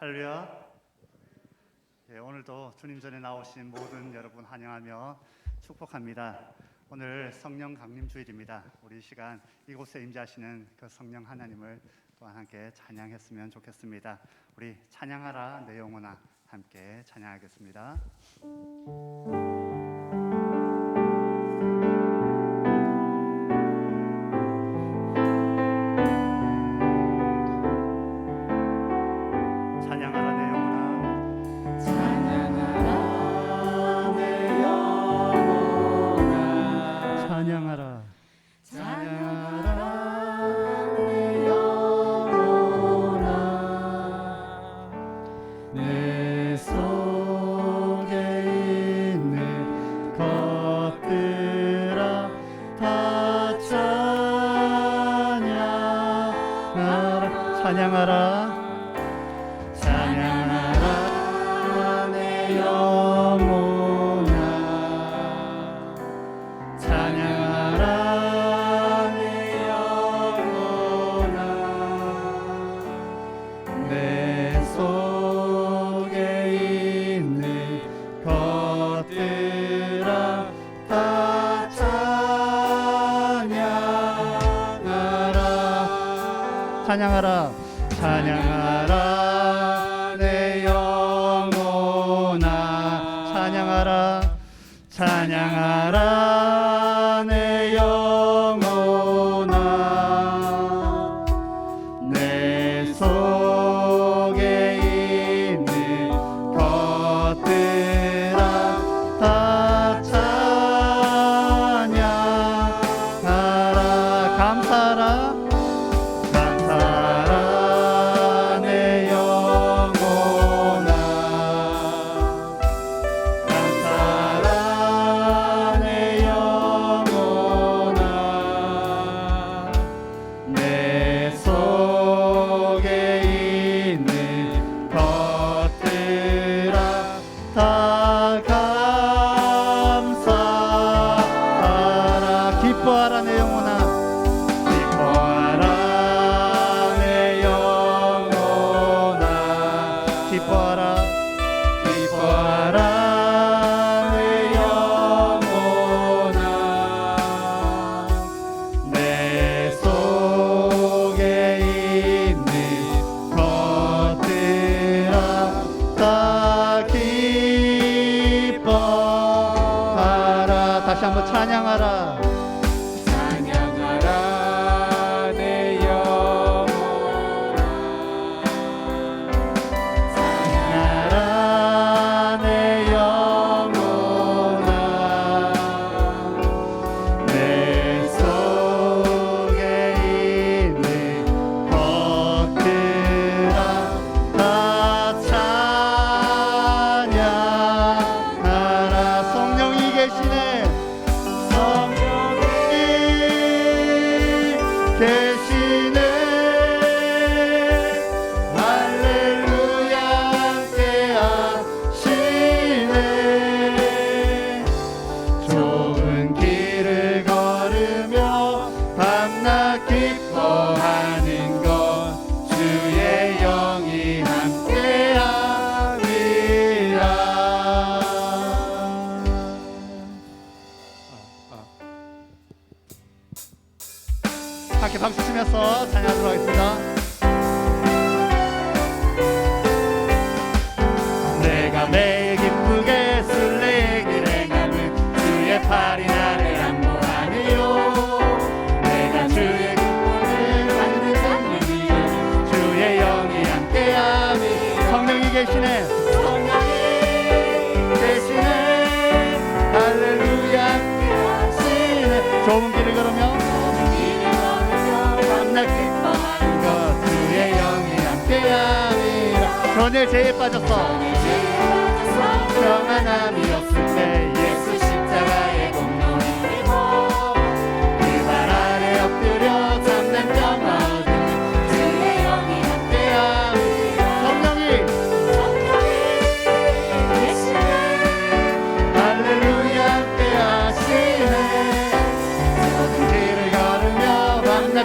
할렐루야. 예, 오늘도 주님 전에 나오신 모든 여러분 환영하며 축복합니다. 오늘 성령 강림 주일입니다. 우리 이 시간 이곳에 임재하시는 그 성령 하나님을 또한 함께 찬양했으면 좋겠습니다. 우리 찬양하라 내 영혼아 함께 찬양하겠습니다. 찬양하라 찬양하라 내 영혼아 찬양하라 내 영혼아 내 속에 있는 것들아 다 찬양하라 찬양하라 내 영혼아 찬양하라 찬양하라 내 영혼아 내 속에 있는 것들아 다 찬양하라 감사하라 기뻐하라 내 영혼아 기뻐하라 내 영혼아 기뻐하라 기뻐하라 내 영혼아 내 속에 있는 것들아 다 기뻐하라 다시 한번 찬양하라 기뻐하는 것 주의 영이 함께함이라 함께 박수 치면서 찬양하도록 하겠습니다. 내가 매일 기쁘게 술래 길 행함은 주의 팔이 나를 안보하네요 내가 주의 성령이 계시네 성령이 계시네 할렐루야 하시네 좁은 길을 걸으며 밤낮 기뻐하는 것 주의 영이 함께함이라 전에 죄에 빠졌어 평안함이 없을 때 예수 십자가의 공로를 입어 그 발 아래 엎드려 참된 평화 얻으며 주의 영이 함께함이라 성령이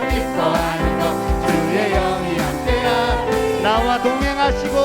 기뻐하는 것 주의 영이 함께하 나와 동행하시고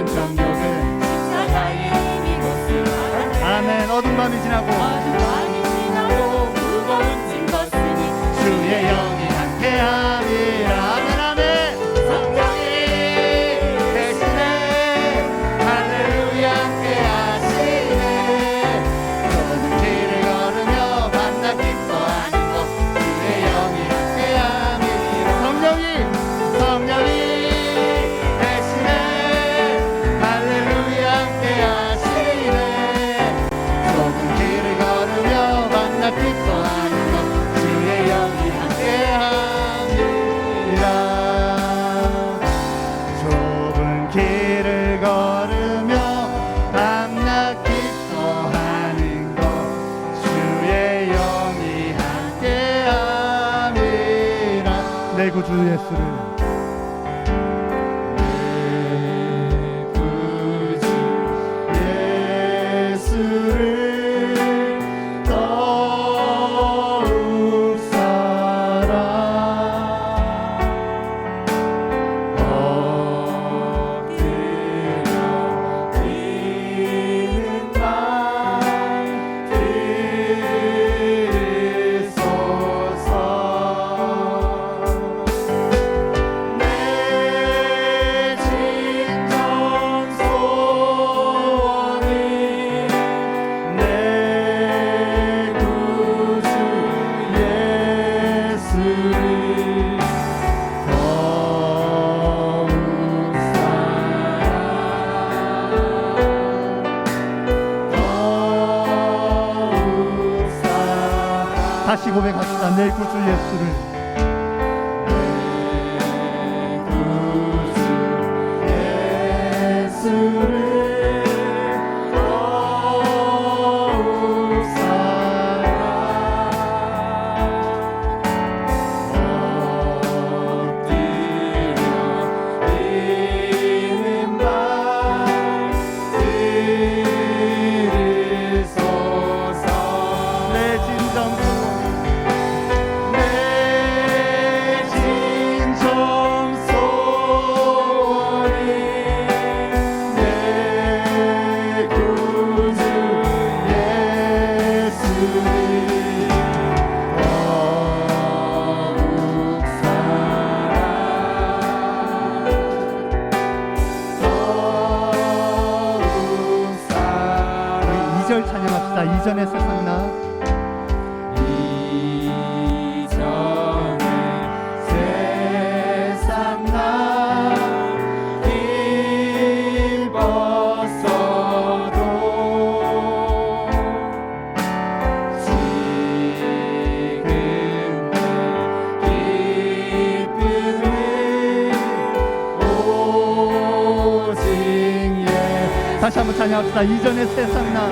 정욕은 십자가의 이미 곳을 알았네. 아멘. 어두운 밤이 지나고 어두운 밤이 지나고 무거운 짐 걷으니 주의 영이 함께함이라. 아멘 아멘. 성령이 대신에 할렐루야 함께하시네. 좁은 길을 걸으며 만나 기뻐하는 것 주의 영이 함께함이라. 성령이 대신에 할렐루야 함께하시네. 좁은 길을 걸으며 만나 기뻐하는 것 주의 영이 함께함이라. 좁은 길을 걸으며 만나 기뻐하는 것 주의 영이 함께함이라. 내 구주 예수를 다시 고백합시다. 내 구주 예수를. 내 구주 예수를 더욱 사랑. 엎드려 비는 말 들으소서. 내 진정 찬양합시다. 이전의 세상 나 이전의 세상 나 기뻤어도 지금 내 기쁨은 오직 다시 한번 찬양합시다. 이전의 세상 나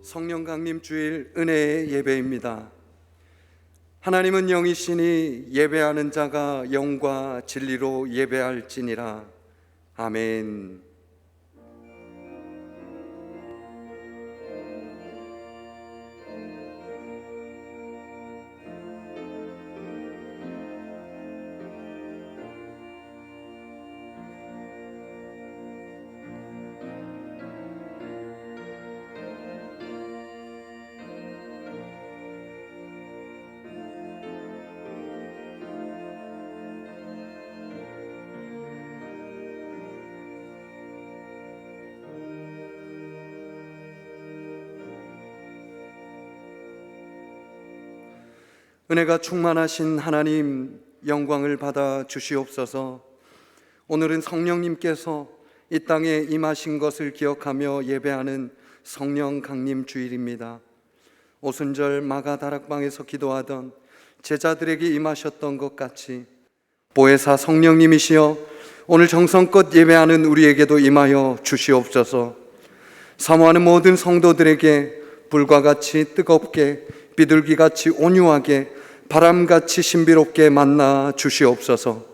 성령 강림 주일 은혜의 예배입니다. 하나님은 영이시니 예배하는 자가 영과 진리로 예배할지니라. 아멘. 은혜가 충만하신 하나님, 영광을 받아 주시옵소서. 오늘은 성령님께서 이 땅에 임하신 것을 기억하며 예배하는 성령 강림 주일입니다. 오순절 마가 다락방에서 기도하던 제자들에게 임하셨던 것 같이 보혜사 성령님이시여 오늘 정성껏 예배하는 우리에게도 임하여 주시옵소서. 사모하는 모든 성도들에게 불과 같이 뜨겁게, 비둘기같이 온유하게, 바람같이 신비롭게 만나 주시옵소서.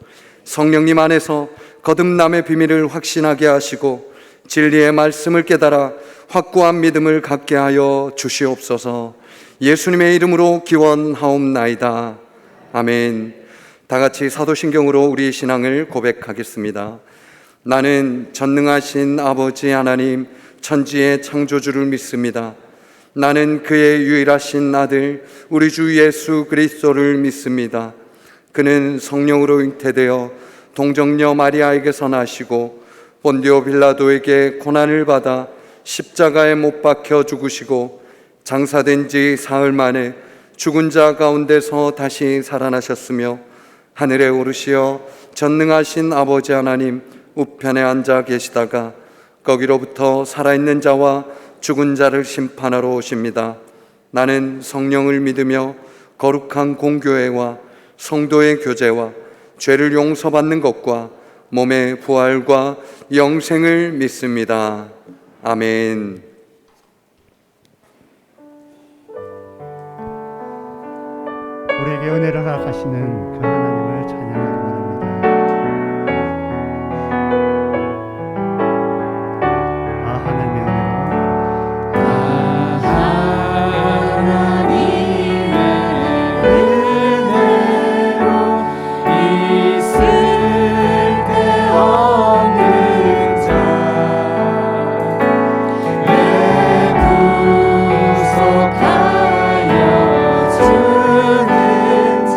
성령님 안에서 거듭남의 비밀을 확신하게 하시고 진리의 말씀을 깨달아 확고한 믿음을 갖게 하여 주시옵소서. 예수님의 이름으로 기원하옵나이다. 아멘. 다 같이 사도신경으로 우리의 신앙을 고백하겠습니다. 나는 전능하신 아버지 하나님 천지의 창조주를 믿습니다. 나는 그의 유일하신 아들 우리 주 예수 그리스도를 믿습니다. 그는 성령으로 잉태되어 동정녀 마리아에게서 나시고 본디오 빌라도에게 고난을 받아 십자가에 못 박혀 죽으시고 장사된 지 사흘 만에 죽은 자 가운데서 다시 살아나셨으며 하늘에 오르시어 전능하신 아버지 하나님 우편에 앉아 계시다가 거기로부터 살아있는 자와 죽은 자를 심판하러 오십니다. 나는 성령을 믿으며 거룩한 공교회와 성도의 교제와 죄를 용서받는 것과 몸의 부활과 영생을 믿습니다. 아멘. 우리에게 은혜를 허락하시는 그 하나님을 찬양하기 원합니다. 아 하나님의 은혜로 있을 데 없는 자 내 구속하여 주는지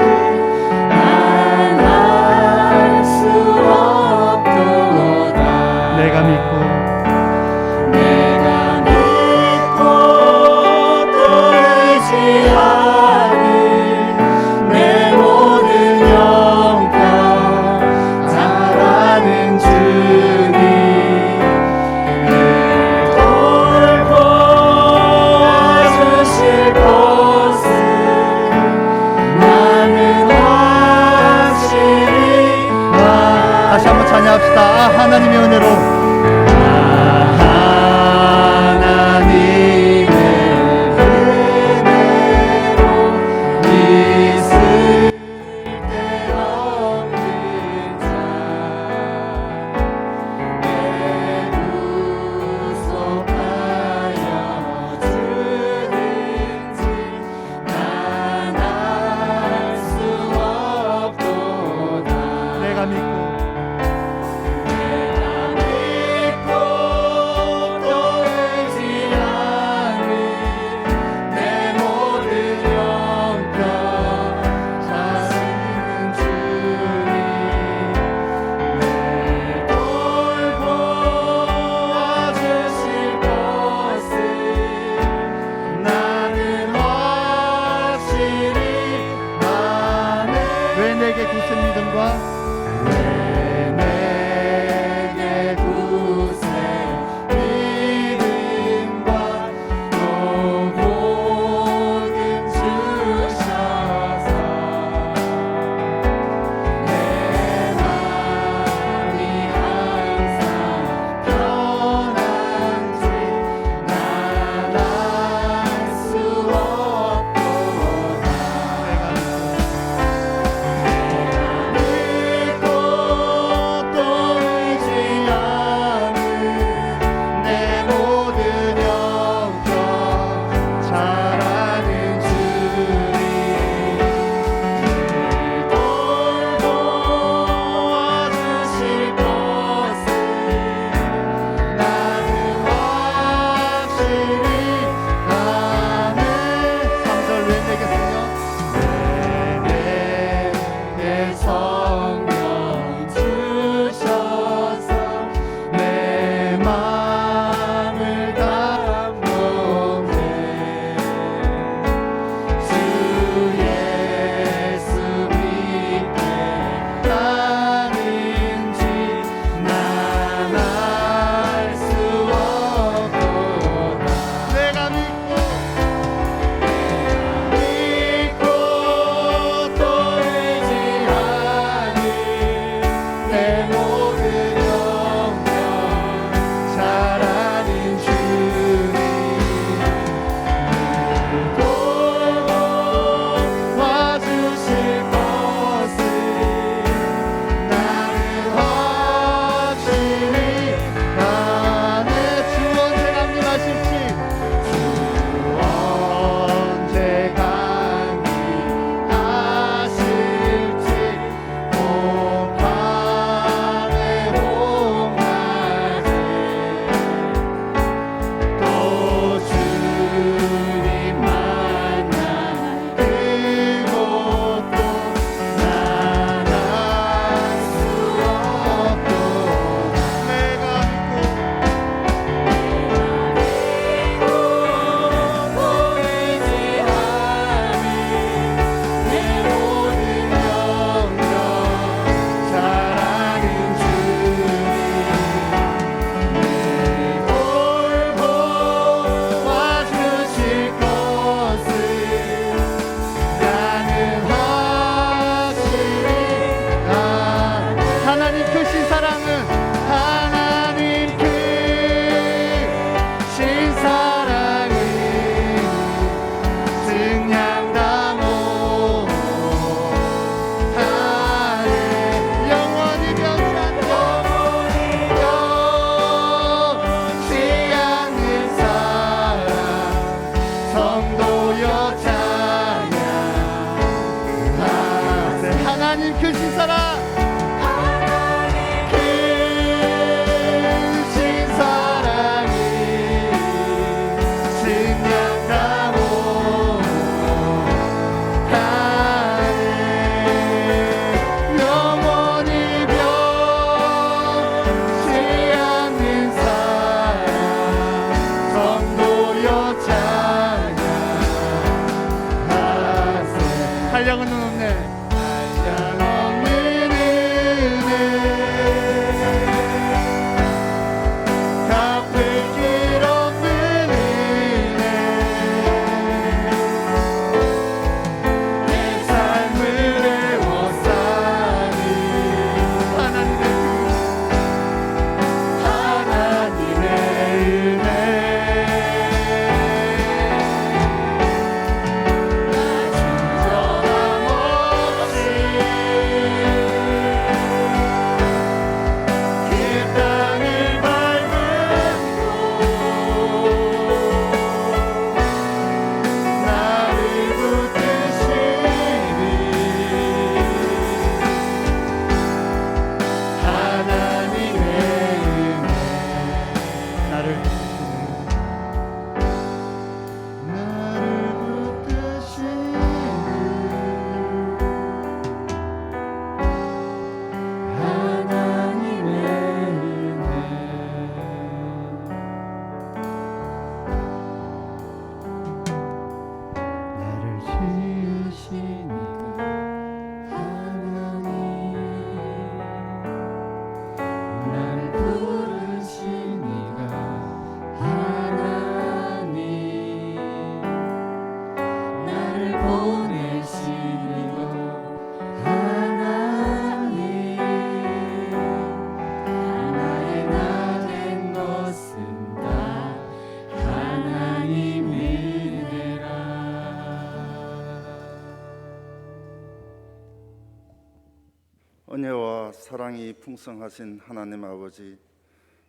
은혜와 사랑이 풍성하신 하나님 아버지,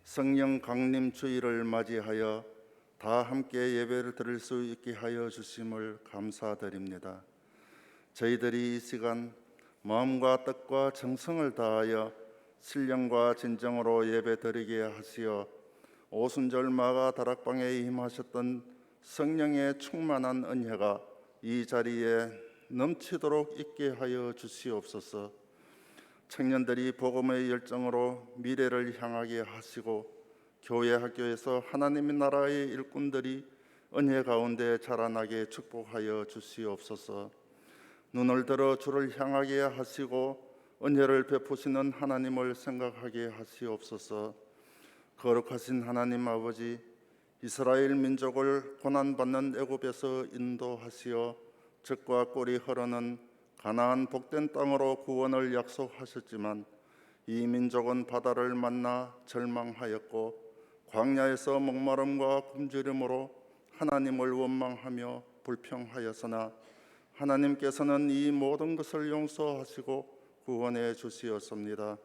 성령 강림 주일을 맞이하여 다 함께 예배를 드릴 수 있게 하여 주심을 감사드립니다. 저희들이 이 시간 마음과 뜻과 정성을 다하여 신령과 진정으로 예배 드리게 하시어 오순절 마가 다락방에 임하셨던 성령의 충만한 은혜가 이 자리에 넘치도록 있게 하여 주시옵소서. 청년들이 복음의 열정으로 미래를 향하게 하시고 교회 학교에서 하나님의 나라의 일꾼들이 은혜 가운데 자라나게 축복하여 주시옵소서. 눈을 들어 주를 향하게 하시고 은혜를 베푸시는 하나님을 생각하게 하시옵소서. 거룩하신 하나님 아버지, 이스라엘 민족을 고난받는 애굽에서 인도하시어 젖과 꿀이 흐르는 가나안 복된 땅으로 구원을 약속하셨지만 이 민족은 바다를 만나 절망하였고 광야에서 목마름과 굶주림으로 하나님을 원망하며 불평하였으나 하나님께서는 이 모든 것을 용서하시고 구원해 주시었습니다.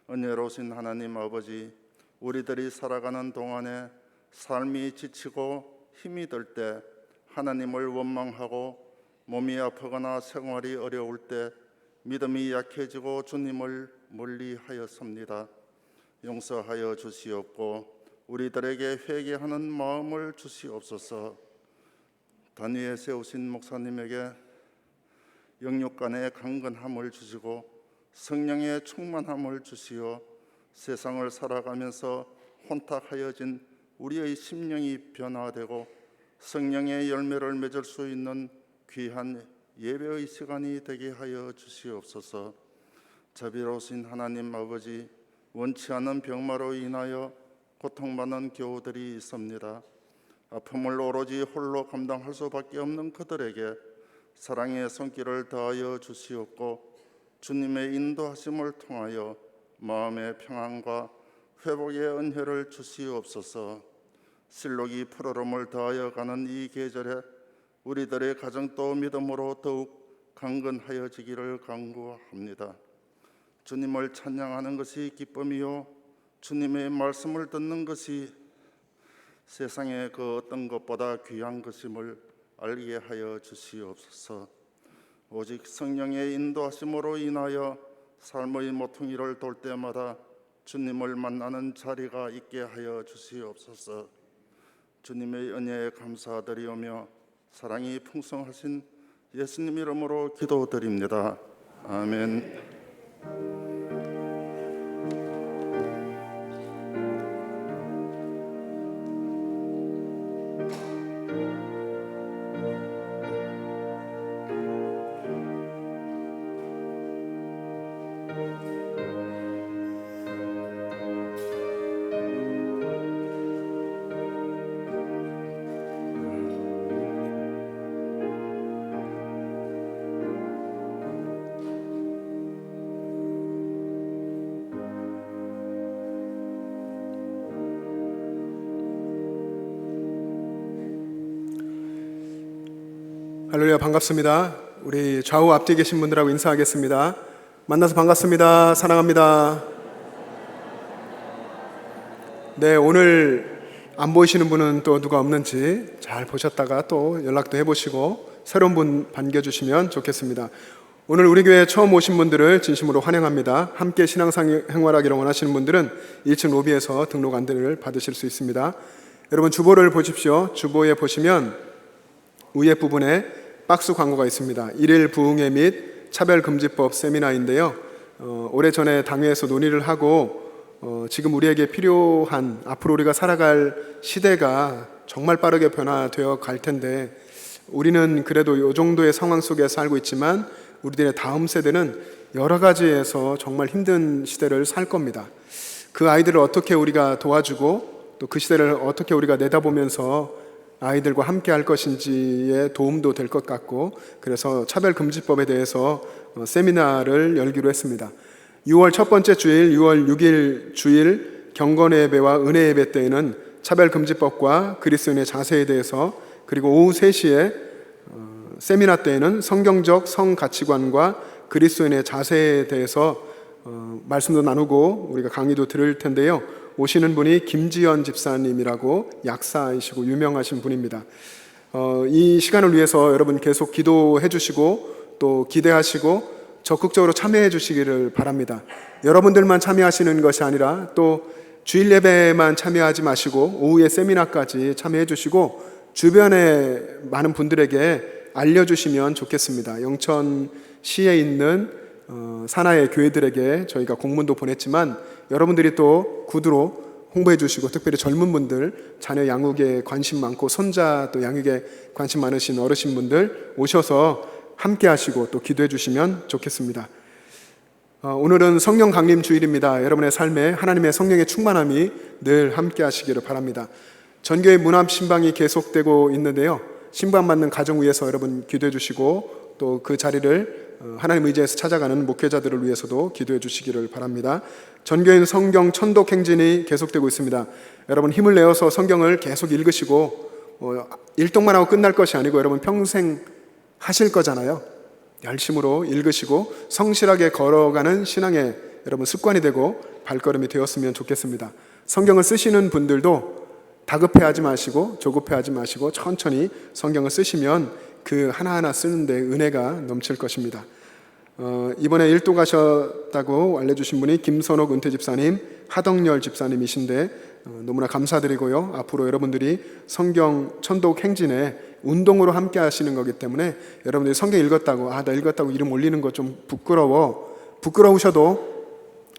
은혜로우신 하나님 아버지, 우리들이 살아가는 동안에 삶이 지치고 힘이 들 때 하나님을 원망하고 몸이 아프거나 생활이 어려울 때 믿음이 약해지고 주님을 멀리하였습니다. 용서하여 주시옵고 우리들에게 회개하는 마음을 주시옵소서. 단위에 세우신 목사님에게 영육간의 강건함을 주시고 성령의 충만함을 주시어 세상을 살아가면서 혼탁하여진 우리의 심령이 변화되고 성령의 열매를 맺을 수 있는 귀한 예배의 시간이 되게 하여 주시옵소서. 자비로우신 하나님 아버지, 원치 않은 병마로 인하여 고통받는 교우들이 있습니다. 아픔을 오로지 홀로 감당할 수밖에 없는 그들에게 사랑의 손길을 다하여 주시옵고 주님의 인도하심을 통하여 마음의 평안과 회복의 은혜를 주시옵소서. 실록이 푸르름을 다하여 가는 이 계절에 우리들의 가정도 믿음으로 더욱 강건하여지기를 간구합니다. 주님을 찬양하는 것이 기쁨이요 주님의 말씀을 듣는 것이 세상의 그 어떤 것보다 귀한 것임을 알게 하여 주시옵소서. 오직 성령의 인도하심으로 인하여 삶의 모퉁이를 돌 때마다 주님을 만나는 자리가 있게 하여 주시옵소서. 주님의 은혜에 감사드리오며 사랑이 풍성하신 예수님 이름으로 기도드립니다. 아멘. 할렐루야, 반갑습니다. 우리 좌우 앞뒤에 계신 분들하고 인사하겠습니다. 만나서 반갑습니다. 사랑합니다. 네, 오늘 안 보이시는 분은 또 누가 없는지 잘 보셨다가 또 연락도 해보시고 새로운 분 반겨주시면 좋겠습니다. 오늘 우리 교회에 처음 오신 분들을 진심으로 환영합니다. 함께 신앙생활하기를 원하시는 분들은 1층 로비에서 등록 안내를 받으실 수 있습니다. 여러분 주보를 보십시오. 주보에 보시면 위에 부분에 박스 광고가 있습니다. 일일 부흥회 및 차별금지법 세미나인데요. 오래전에 당회에서 논의를 하고 지금 우리에게 필요한 앞으로 우리가 살아갈 시대가 정말 빠르게 변화되어 갈 텐데 우리는 그래도 이 정도의 상황 속에 살고 있지만 우리들의 다음 세대는 여러 가지에서 정말 힘든 시대를 살 겁니다. 그 아이들을 어떻게 우리가 도와주고 또 그 시대를 어떻게 우리가 내다보면서 아이들과 함께 할 것인지에 도움도 될 것 같고, 그래서 차별금지법에 대해서 세미나를 열기로 했습니다. 6월 첫 번째 주일, 6월 6일 주일 경건의 예배와 은혜 예배 때에는 차별금지법과 그리스도인의 자세에 대해서, 그리고 오후 3시에 세미나 때에는 성경적 성가치관과 그리스도인의 자세에 대해서 말씀도 나누고 우리가 강의도 들을 텐데요. 오시는 분이 김지연 집사님이라고 약사이시고 유명하신 분입니다. 이 시간을 위해서 여러분 계속 기도해 주시고 또 기대하시고 적극적으로 참여해 주시기를 바랍니다. 여러분들만 참여하시는 것이 아니라 또 주일 예배만 참여하지 마시고 오후에 세미나까지 참여해 주시고 주변에 많은 분들에게 알려주시면 좋겠습니다. 영천시에 있는 산하의 교회들에게 저희가 공문도 보냈지만 여러분들이 또 구두로 홍보해 주시고, 특별히 젊은 분들, 자녀 양육에 관심 많고 손자 또 양육에 관심 많으신 어르신분들 오셔서 함께 하시고 또 기도해 주시면 좋겠습니다. 오늘은 성령 강림 주일입니다. 여러분의 삶에 하나님의 성령의 충만함이 늘 함께 하시기를 바랍니다. 전교회 문합 신방이 계속되고 있는데요. 신방 받는 가정 위해서 여러분 기도해 주시고 또 그 자리를 하나님 의지에서 찾아가는 목회자들을 위해서도 기도해 주시기를 바랍니다. 전교인 성경 천독 행진이 계속되고 있습니다. 여러분 힘을 내어서 성경을 계속 읽으시고 일독만 하고 끝날 것이 아니고 여러분 평생 하실 거잖아요. 열심으로 읽으시고 성실하게 걸어가는 신앙의 여러분 습관이 되고 발걸음이 되었으면 좋겠습니다. 성경을 쓰시는 분들도 다급해하지 마시고 조급해하지 마시고 천천히 성경을 쓰시면 그 하나하나 쓰는데 은혜가 넘칠 것입니다. 이번에 일도 가셨다고 알려주신 분이 김선옥 은퇴 집사님, 하덕열 집사님이신데 너무나 감사드리고요. 앞으로 여러분들이 성경 천독 행진에 운동으로 함께 하시는 거기 때문에 여러분들이 성경 읽었다고 나 읽었다고 이름 올리는 거 좀 부끄러우셔도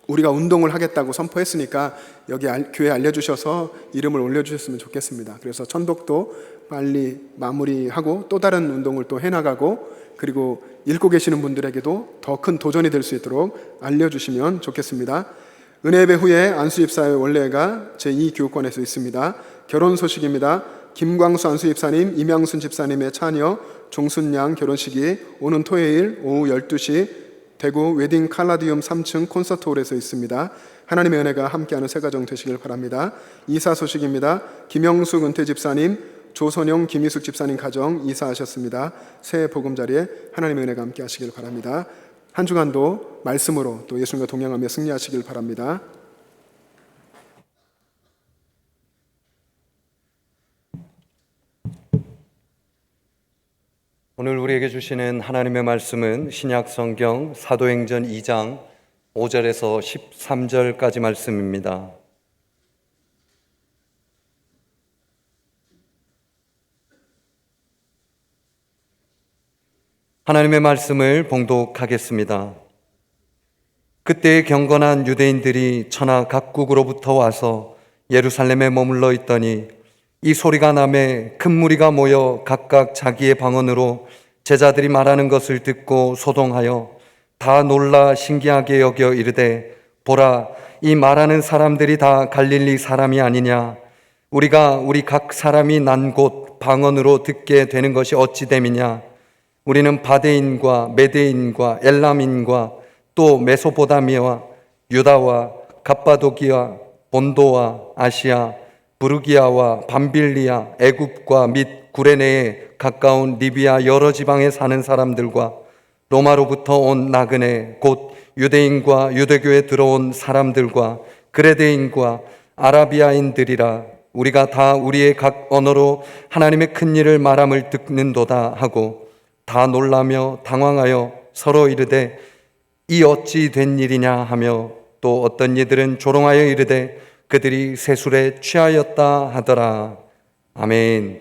우리가 운동을 하겠다고 선포했으니까 여기 교회에 알려주셔서 이름을 올려주셨으면 좋겠습니다. 그래서 천독도 빨리 마무리하고 또 다른 운동을 또 해나가고, 그리고 읽고 계시는 분들에게도 더 큰 도전이 될 수 있도록 알려주시면 좋겠습니다. 은혜예배 후에 안수집사의 원래가 제2교육관에서 있습니다. 결혼 소식입니다. 김광수 안수집사님, 임양순 집사님의 차녀 종순양 결혼식이 오는 토요일 오후 12시 대구 웨딩 칼라디움 3층 콘서트홀에서 있습니다. 하나님의 은혜가 함께하는 새 가정 되시길 바랍니다. 이사 소식입니다. 김영숙 은퇴 집사님, 조선영 김희숙 집사님 가정 이사하셨습니다. 새해 보금자리에 하나님의 은혜가 함께하시길 바랍니다. 한 주간도 말씀으로 또 예수님과 동행하며 승리하시길 바랍니다. 오늘 우리에게 주시는 하나님의 말씀은 신약 성경 사도행전 2장 5절에서 13절까지 말씀입니다. 하나님의 말씀을 봉독하겠습니다. 그때 경건한 유대인들이 천하 각국으로부터 와서 예루살렘에 머물러 있더니 이 소리가 나매 큰 무리가 모여 각각 자기의 방언으로 제자들이 말하는 것을 듣고 소동하여 다 놀라 신기하게 여겨 이르되, 보라, 이 말하는 사람들이 다 갈릴리 사람이 아니냐? 우리가 우리 각 사람이 난 곳 방언으로 듣게 되는 것이 어찌 됨이냐? 우리는 바데인과 메데인과 엘람인과 또 메소포다미아와 유다와 갑바도기와 본도와 아시아, 부르기아와 밤빌리아, 애굽과 및 구레네에 가까운 리비아 여러 지방에 사는 사람들과 로마로부터 온 나그네 곧 유대인과 유대교에 들어온 사람들과 그레데인과 아라비아인들이라, 우리가 다 우리의 각 언어로 하나님의 큰 일을 말함을 듣는도다 하고 다 놀라며 당황하여 서로 이르되 이 어찌 된 일이냐 하며 또 어떤 이들은 조롱하여 이르되 그들이 세술에 취하였다 하더라. 아멘.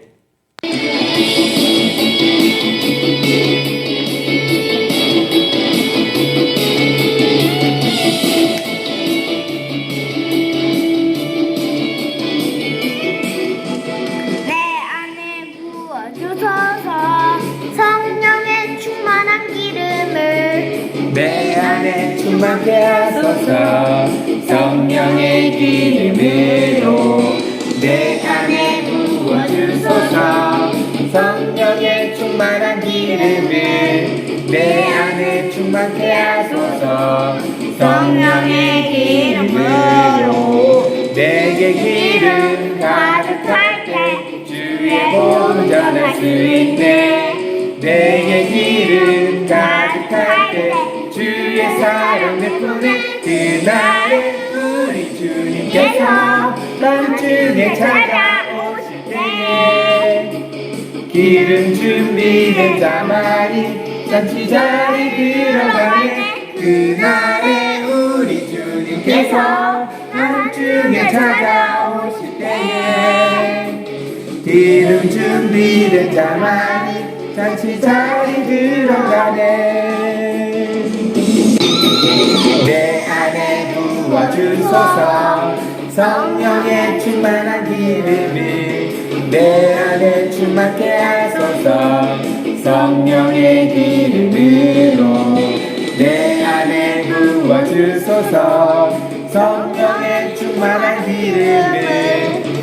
내 안에 부어주소서 성령의 충만한 기름을 내 안에 충만케 하소서 성령의 기름으로 내 안에 부어주소서 성령의 충만한 기름을 내 안에 충만케 하소서 성령의 기름으로 내게 기름 가득할 때 주의 복음 전할 수 있네 내게 기름 가득할 때 주의 사랑 내뿜네 그날에 우리 주님께서 밤중에 찾아오실 때에 기름 준비된 자만이 잔치 자리 들어가네 그날에 우리 주님께서 밤중에 찾아오실 때에 기름 준비된 자만이 잔치 자리 들어가네 내 안에 부어주소서 성령의 충만한 기름을 내 안에 충만케 하소서 성령의 기름으로 내 안에 부어주소서 성령의 충만한 기름을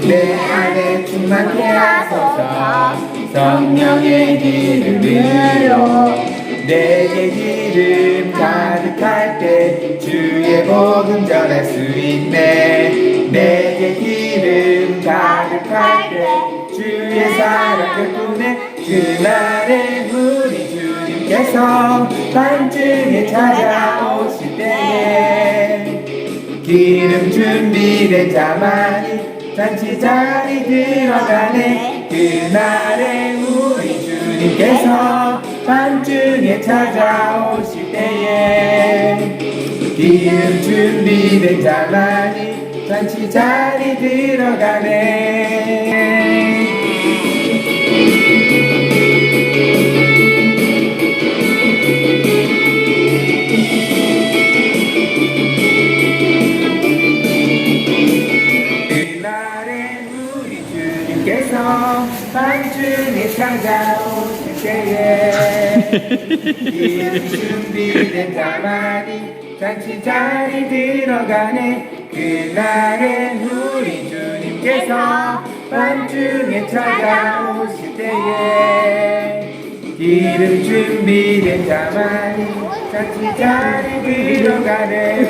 내 안에 충만케 하소서 성령의 기름으로 내게 기름 가득할 때 주의 복음 전할 수 있네 내게 기름 가득할 때 주의 사랑 내뿜네 그날에 우리 주님께서 밤중에 찾아오실 때에 기름 준비된 자만이 잔치 자리 들어가네 그날에 우리 주님께서 밤중에 찾아오실 때에 기름 준비된 자만이 잔치 자리 들어가네 그날에 우리 주님께서 밤중에 찾아오실 때에 기름 준비된 자만이 잔치 자리 들어가네 그날에 우리 주님께서 밤중에 찾아오실 때에 기름 준비된 자만이 잔치 자리 들어가네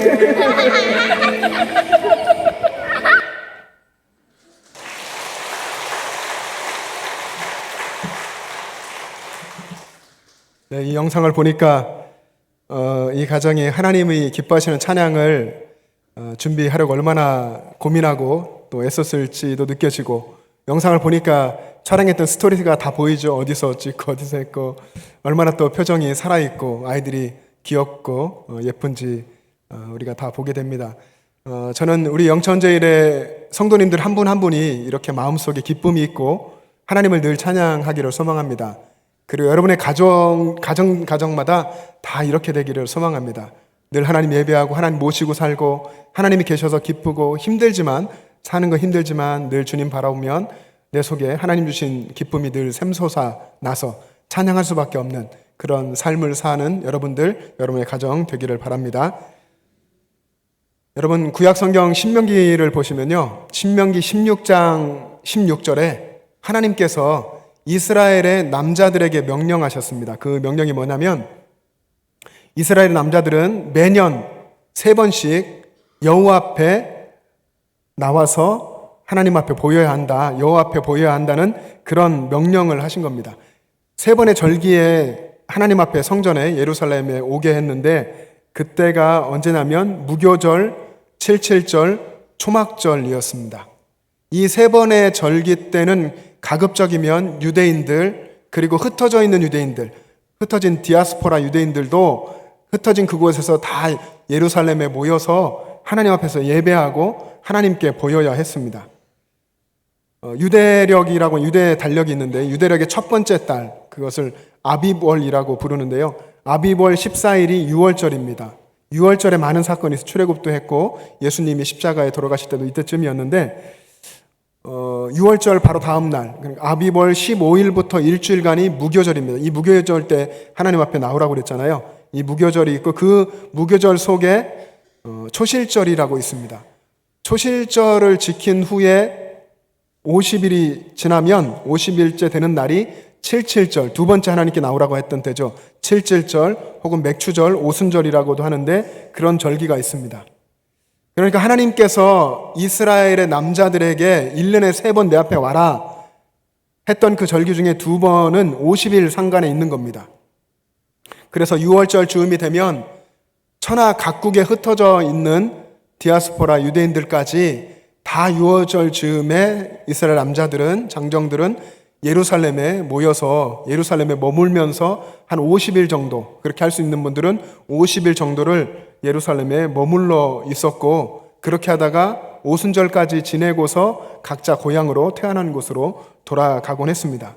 네, 이 영상을 보니까 이 가정이 하나님이 기뻐하시는 찬양을 준비하려고 얼마나 고민하고 또 애썼을지도 느껴지고 영상을 보니까 촬영했던 스토리가 다 보이죠. 어디서 찍고 어디서 했고 얼마나 또 표정이 살아있고 아이들이 귀엽고 예쁜지 우리가 다 보게 됩니다. 저는 우리 영천제일의 성도님들 한 분 한 분이 이렇게 마음속에 기쁨이 있고 하나님을 늘 찬양하기를 소망합니다. 그리고 여러분의 가정마다 다 이렇게 되기를 소망합니다. 늘 하나님 예배하고 하나님 모시고 살고 하나님이 계셔서 기쁘고 힘들지만 사는 거 힘들지만 늘 주님 바라보면 내 속에 하나님 주신 기쁨이 늘 샘솟아 나서 찬양할 수밖에 없는 그런 삶을 사는 여러분들, 여러분의 가정 되기를 바랍니다. 여러분 구약성경 신명기를 보시면요, 신명기 16장 16절에 하나님께서 이스라엘의 남자들에게 명령하셨습니다. 그 명령이 뭐냐면 이스라엘 남자들은 매년 3번씩 여호와 앞에 나와서 하나님 앞에 보여야 한다, 여호와 앞에 보여야 한다는 그런 명령을 하신 겁니다. 3번의 절기에 하나님 앞에 성전에 예루살렘에 오게 했는데 그때가 언제냐면 무교절, 77절, 초막절이었습니다. 이 3번의 절기 때는 가급적이면 유대인들 그리고 흩어져 있는 유대인들, 흩어진 디아스포라 유대인들도 흩어진 그곳에서 다 예루살렘에 모여서 하나님 앞에서 예배하고 하나님께 보여야 했습니다. 유대력이라고 유대 달력이 있는데 유대력의 첫 번째 달, 그것을 아비월이라고 부르는데요. 아비월 14일이 6월절입니다. 6월절에 많은 사건이 있어 출애굽도 했고 예수님이 십자가에 돌아가실 때도 이때쯤이었는데 6월절 바로 다음 날 아비월 15일부터 일주일간이 무교절입니다. 이 무교절 때 하나님 앞에 나오라고 그랬잖아요. 이 무교절이 있고 그 무교절 속에 초실절이라고 있습니다. 초실절을 지킨 후에 50일이 지나면 50일째 되는 날이 칠칠절, 두 번째 하나님께 나오라고 했던 때죠. 칠칠절 혹은 맥추절, 오순절이라고도 하는데 그런 절기가 있습니다. 그러니까 하나님께서 이스라엘의 남자들에게 1년에 3번 내 앞에 와라 했던 그 절기 중에 2번은 50일 상간에 있는 겁니다. 그래서 6월절 즈음이 되면 천하 각국에 흩어져 있는 디아스포라 유대인들까지 다 6월절 즈음에 이스라엘 남자들은, 장정들은 예루살렘에 모여서 예루살렘에 머물면서 한 50일 정도, 그렇게 할 수 있는 분들은 50일 정도를 예루살렘에 머물러 있었고, 그렇게 하다가 오순절까지 지내고서 각자 고향으로 태어난 곳으로 돌아가곤 했습니다.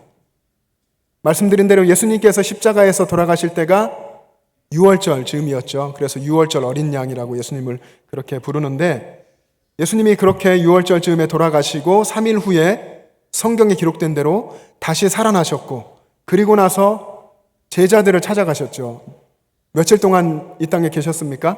말씀드린 대로 예수님께서 십자가에서 돌아가실 때가 6월절 즈음이었죠. 그래서 6월절 어린 양이라고 예수님을 그렇게 부르는데, 예수님이 그렇게 6월절 즈음에 돌아가시고 3일 후에 성경에 기록된 대로 다시 살아나셨고, 그리고 나서 제자들을 찾아가셨죠. 며칠 동안 이 땅에 계셨습니까?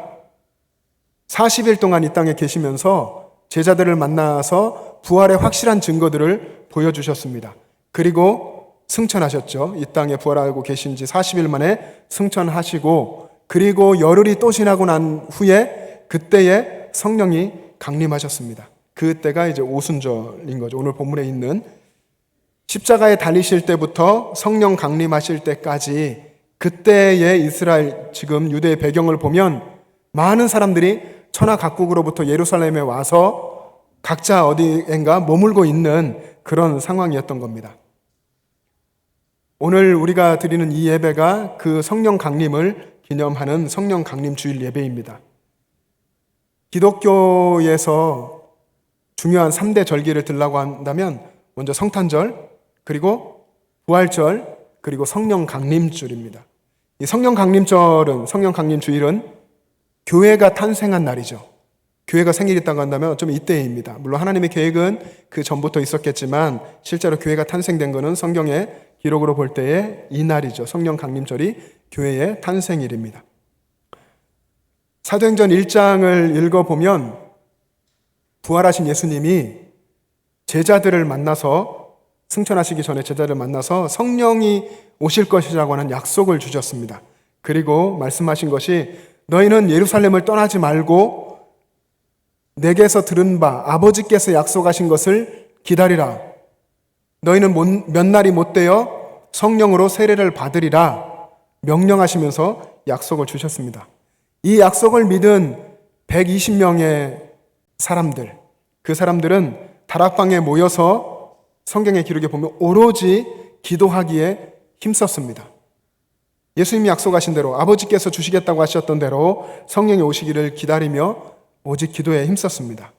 40일 동안 이 땅에 계시면서 제자들을 만나서 부활의 확실한 증거들을 보여주셨습니다. 그리고 승천하셨죠. 이 땅에 부활하고 계신 지 40일 만에 승천하시고, 그리고 열흘이 또 지나고 난 후에 그때에 성령이 강림하셨습니다. 그때가 이제 오순절인 거죠. 오늘 본문에 있는 십자가에 달리실 때부터 성령 강림하실 때까지 그때의 이스라엘, 지금 유대의 배경을 보면 많은 사람들이 천하 각국으로부터 예루살렘에 와서 각자 어디엔가 머물고 있는 그런 상황이었던 겁니다. 오늘 우리가 드리는 이 예배가 그 성령 강림을 기념하는 성령 강림 주일 예배입니다. 기독교에서 중요한 3대 절기를 들라고 한다면 먼저 성탄절, 그리고 부활절, 그리고 성령 강림주일입니다. 이 성령 강림절은, 성령 강림 주일은 교회가 탄생한 날이죠. 교회가 생일이 있다고 한다면 어쩌면 이때입니다. 물론 하나님의 계획은 그 전부터 있었겠지만 실제로 교회가 탄생된 것은 성경의 기록으로 볼 때에 이 날이죠. 성령 강림절이 교회의 탄생일입니다. 사도행전 1장을 읽어보면 부활하신 예수님이 제자들을 만나서, 승천하시기 전에 제자들을 만나서 성령이 오실 것이라고 하는 약속을 주셨습니다. 그리고 말씀하신 것이 너희는 예루살렘을 떠나지 말고 내게서 들은 바 아버지께서 약속하신 것을 기다리라. 너희는 몇 날이 못 되어 성령으로 세례를 받으리라 명령하시면서 약속을 주셨습니다. 이 약속을 믿은 120명의 사람들, 그 사람들은 다락방에 모여서 성경의 기록에 보면 오로지 기도하기에 힘썼습니다. 예수님이 약속하신 대로, 아버지께서 주시겠다고 하셨던 대로 성령이 오시기를 기다리며 오직 기도에 힘썼습니다.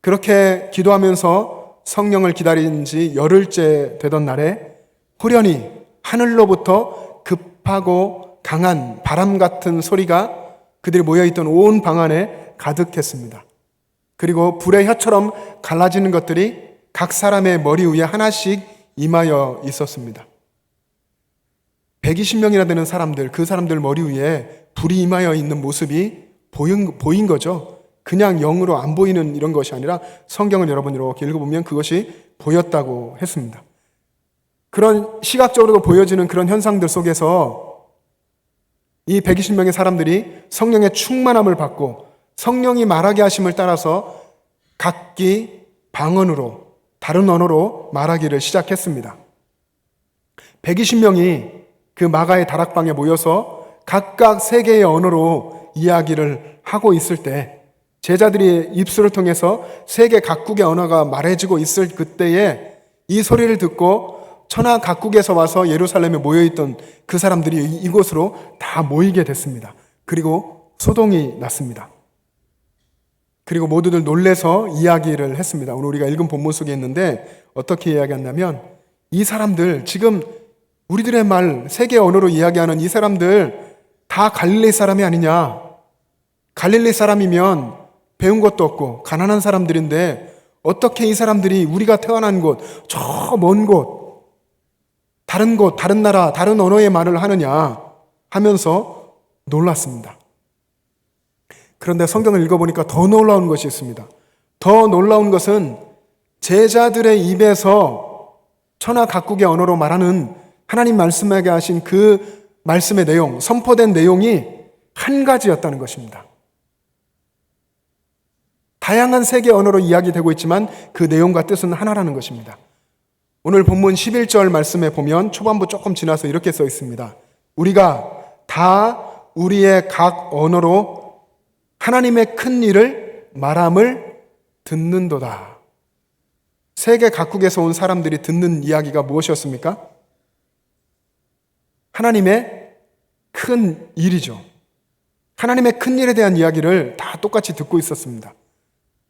그렇게 기도하면서 성령을 기다린 지 열흘째 되던 날에 호련히 하늘로부터 급하고 강한 바람 같은 소리가 그들이 모여있던 온 방 안에 가득했습니다. 그리고 불의 혀처럼 갈라지는 것들이 각 사람의 머리 위에 하나씩 임하여 있었습니다. 120명이나 되는 사람들, 그 사람들 머리 위에 불이 임하여 있는 모습이 보인 거죠. 그냥 영으로 안 보이는 이런 것이 아니라 성경을 여러분 이렇게 읽어보면 그것이 보였다고 했습니다. 그런 시각적으로도 보여지는 그런 현상들 속에서 이 120명의 사람들이 성령의 충만함을 받고 성령이 말하게 하심을 따라서 각기 방언으로, 다른 언어로 말하기를 시작했습니다. 120명이 그 마가의 다락방에 모여서 각각 세 개의 언어로 이야기를 하고 있을 때, 제자들이 입술을 통해서 세 개 각국의 언어가 말해지고 있을 그때에 이 소리를 듣고 천하 각국에서 와서 예루살렘에 모여있던 그 사람들이 이곳으로 다 모이게 됐습니다. 그리고 소동이 났습니다. 그리고 모두들 놀래서 이야기를 했습니다. 오늘 우리가 읽은 본문 속에 있는데 어떻게 이야기했냐면, 이 사람들, 지금 우리들의 말, 세계 언어로 이야기하는 이 사람들 다 갈릴리 사람이 아니냐? 갈릴리 사람이면 배운 것도 없고 가난한 사람들인데 어떻게 이 사람들이 우리가 태어난 곳, 저 먼 곳, 다른 곳, 다른 나라, 다른 언어의 말을 하느냐 하면서 놀랐습니다. 그런데 성경을 읽어보니까 더 놀라운 것이 있습니다. 더 놀라운 것은 제자들의 입에서 천하 각국의 언어로 말하는 하나님 말씀하게 하신 그 말씀의 내용, 선포된 내용이 한 가지였다는 것입니다. 다양한 세계 언어로 이야기되고 있지만 그 내용과 뜻은 하나라는 것입니다. 오늘 본문 11절 말씀에 보면 초반부 조금 지나서 이렇게 써 있습니다. 우리가 다 우리의 각 언어로 하나님의 큰 일을 말함을 듣는도다. 세계 각국에서 온 사람들이 듣는 이야기가 무엇이었습니까? 하나님의 큰 일이죠. 하나님의 큰 일에 대한 이야기를 다 똑같이 듣고 있었습니다.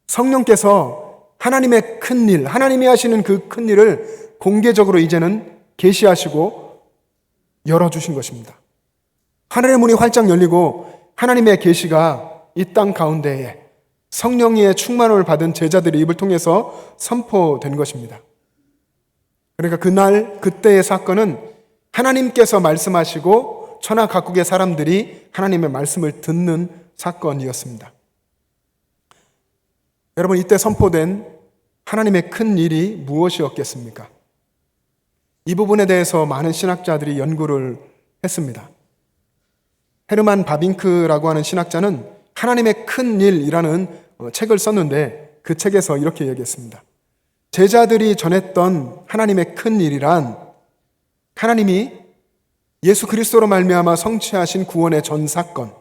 성령께서 하나님의 큰 일, 하나님이 하시는 그 큰 일을 공개적으로 이제는 계시하시고 열어주신 것입니다. 하늘의 문이 활짝 열리고 하나님의 계시가 이 땅 가운데에 성령의 충만을 받은 제자들의 입을 통해서 선포된 것입니다. 그러니까 그날 그때의 사건은 하나님께서 말씀하시고 천하 각국의 사람들이 하나님의 말씀을 듣는 사건이었습니다. 여러분, 이때 선포된 하나님의 큰 일이 무엇이었겠습니까? 이 부분에 대해서 많은 신학자들이 연구를 했습니다. 헤르만 바빙크라고 하는 신학자는 하나님의 큰 일이라는 책을 썼는데 그 책에서 이렇게 얘기했습니다. 제자들이 전했던 하나님의 큰 일이란 하나님이 예수 그리스도로 말미암아 성취하신 구원의 전 사건,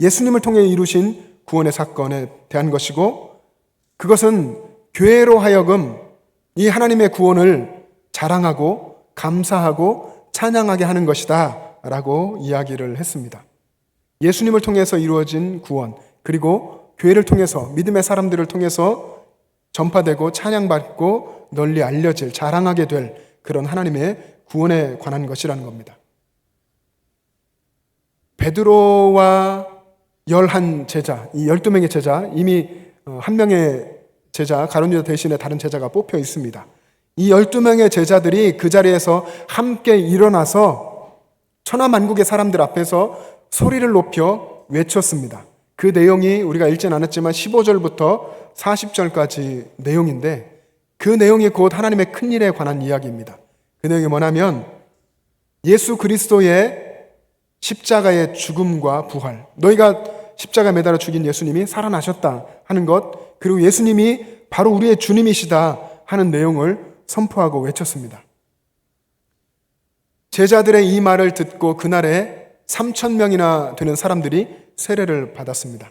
예수님을 통해 이루신 구원의 사건에 대한 것이고, 그것은 교회로 하여금 이 하나님의 구원을 자랑하고 감사하고 찬양하게 하는 것이다 라고 이야기를 했습니다. 예수님을 통해서 이루어진 구원, 그리고 교회를 통해서, 믿음의 사람들을 통해서 전파되고 찬양받고 널리 알려질, 자랑하게 될 그런 하나님의 구원에 관한 것이라는 겁니다. 베드로와 11 제자, 이 12명의 제자, 이미 한 명의 제자, 가룟 유다 대신에 다른 제자가 뽑혀 있습니다. 이 12명의 제자들이 그 자리에서 함께 일어나서 천하만국의 사람들 앞에서 소리를 높여 외쳤습니다. 그 내용이 우리가 읽진 않았지만 15절부터 40절까지 내용인데, 그 내용이 곧 하나님의 큰 일에 관한 이야기입니다. 그 내용이 뭐냐면, 예수 그리스도의 십자가의 죽음과 부활, 너희가 십자가에 매달아 죽인 예수님이 살아나셨다 하는 것, 그리고 예수님이 바로 우리의 주님이시다 하는 내용을 선포하고 외쳤습니다. 제자들의 이 말을 듣고 그날에 3,000명이나 되는 사람들이 세례를 받았습니다.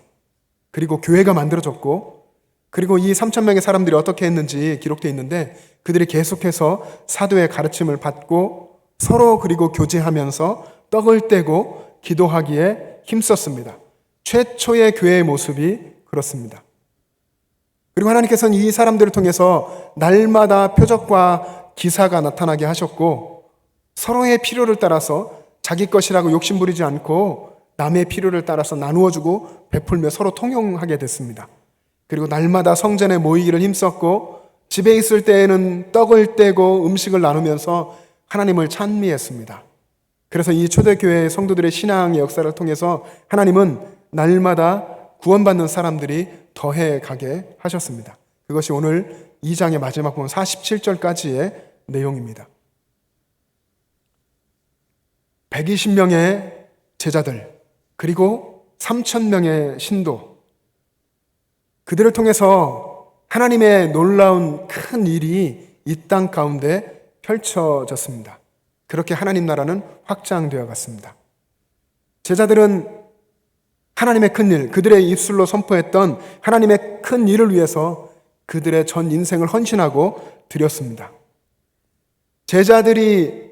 그리고 교회가 만들어졌고, 그리고 이 3,000명의 사람들이 어떻게 했는지 기록되어 있는데, 그들이 계속해서 사도의 가르침을 받고 서로 그리고 교제하면서 떡을 떼고 기도하기에 힘썼습니다. 최초의 교회의 모습이 그렇습니다. 그리고 하나님께서는 이 사람들을 통해서 날마다 표적과 기사가 나타나게 하셨고, 서로의 필요를 따라서 자기 것이라고 욕심 부리지 않고 남의 필요를 따라서 나누어주고 베풀며 서로 통용하게 됐습니다. 그리고 날마다 성전에 모이기를 힘썼고, 집에 있을 때에는 떡을 떼고 음식을 나누면서 하나님을 찬미했습니다. 그래서 이 초대교회 성도들의 신앙의 역사를 통해서 하나님은 날마다 구원받는 사람들이 더해가게 하셨습니다. 그것이 오늘 2장의 마지막 부분 47절까지의 내용입니다. 120명의 제자들, 그리고 3,000명의 신도, 그들을 통해서 하나님의 놀라운 큰 일이 이 땅 가운데 펼쳐졌습니다. 그렇게 하나님 나라는 확장되어 갔습니다. 제자들은 하나님의 큰 일, 그들의 입술로 선포했던 하나님의 큰 일을 위해서 그들의 전 인생을 헌신하고 드렸습니다. 제자들이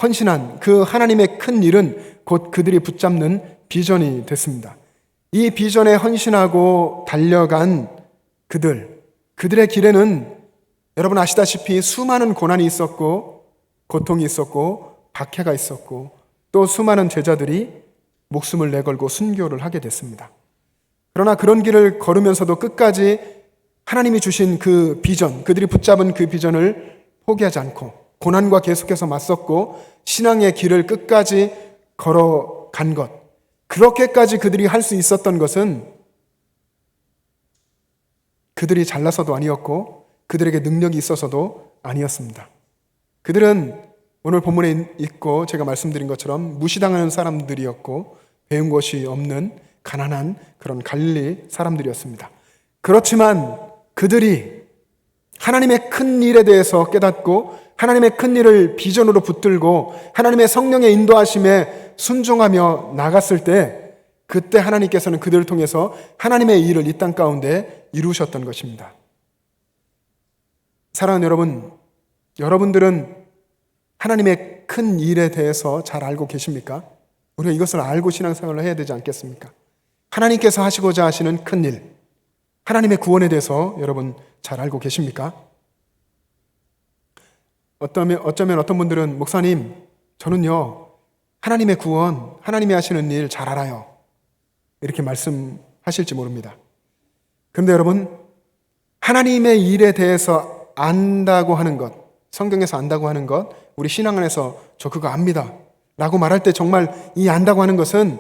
헌신한 그 하나님의 큰 일은 곧 그들이 붙잡는 비전이 됐습니다. 이 비전에 헌신하고 달려간 그들의 길에는 여러분 아시다시피 수많은 고난이 있었고 고통이 있었고 박해가 있었고 또 수많은 제자들이 목숨을 내걸고 순교를 하게 됐습니다. 그러나 그런 길을 걸으면서도 끝까지 하나님이 주신 그 비전, 그들이 붙잡은 그 비전을 포기하지 않고 고난과 계속해서 맞섰고 신앙의 길을 끝까지 걸어간 것, 그렇게까지 그들이 할 수 있었던 것은 그들이 잘나서도 아니었고 그들에게 능력이 있어서도 아니었습니다. 그들은 오늘 본문에 있고 제가 말씀드린 것처럼 무시당하는 사람들이었고 배운 것이 없는 가난한 그런 갈릴리 사람들이었습니다. 그렇지만 그들이 하나님의 큰 일에 대해서 깨닫고 하나님의 큰 일을 비전으로 붙들고 하나님의 성령의 인도하심에 순종하며 나갔을 때 그때 하나님께서는 그들을 통해서 하나님의 일을 이 땅 가운데 이루셨던 것입니다. 사랑하는 여러분, 여러분들은 하나님의 큰 일에 대해서 잘 알고 계십니까? 우리가 이것을 알고 신앙생활을 해야 되지 않겠습니까? 하나님께서 하시고자 하시는 큰 일, 하나님의 구원에 대해서 여러분 잘 알고 계십니까? 어쩌면 어떤 분들은 목사님, 저는요 하나님의 구원, 하나님이 하시는 일 잘 알아요, 이렇게 말씀하실지 모릅니다. 그런데 여러분, 하나님의 일에 대해서 안다고 하는 것, 성경에서 안다고 하는 것, 우리 신앙 안에서 저 그거 압니다 라고 말할 때 정말 이 안다고 하는 것은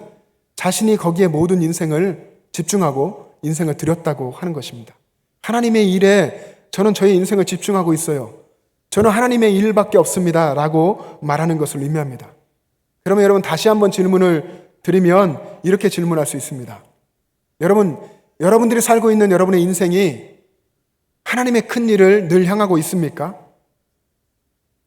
자신이 거기에 모든 인생을 집중하고 인생을 드렸다고 하는 것입니다. 하나님의 일에 저는 저의 인생을 집중하고 있어요, 저는 하나님의 일밖에 없습니다 라고 말하는 것을 의미합니다. 그러면 여러분 다시 한번 질문을 드리면 이렇게 질문할 수 있습니다. 여러분들이 살고 있는 여러분의 인생이 하나님의 큰 일을 늘 향하고 있습니까?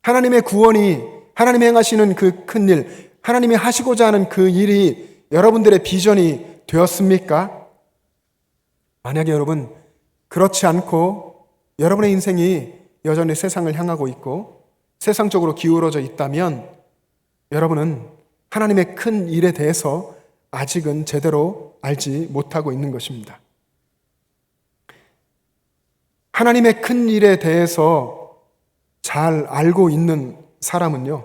하나님의 구원이, 하나님이 행하시는 그 큰 일, 하나님이 하시고자 하는 그 일이 여러분들의 비전이 되었습니까? 만약에 여러분 그렇지 않고 여러분의 인생이 여전히 세상을 향하고 있고 세상적으로 기울어져 있다면 여러분은 하나님의 큰 일에 대해서 아직은 제대로 알지 못하고 있는 것입니다. 하나님의 큰 일에 대해서 잘 알고 있는 사람은요,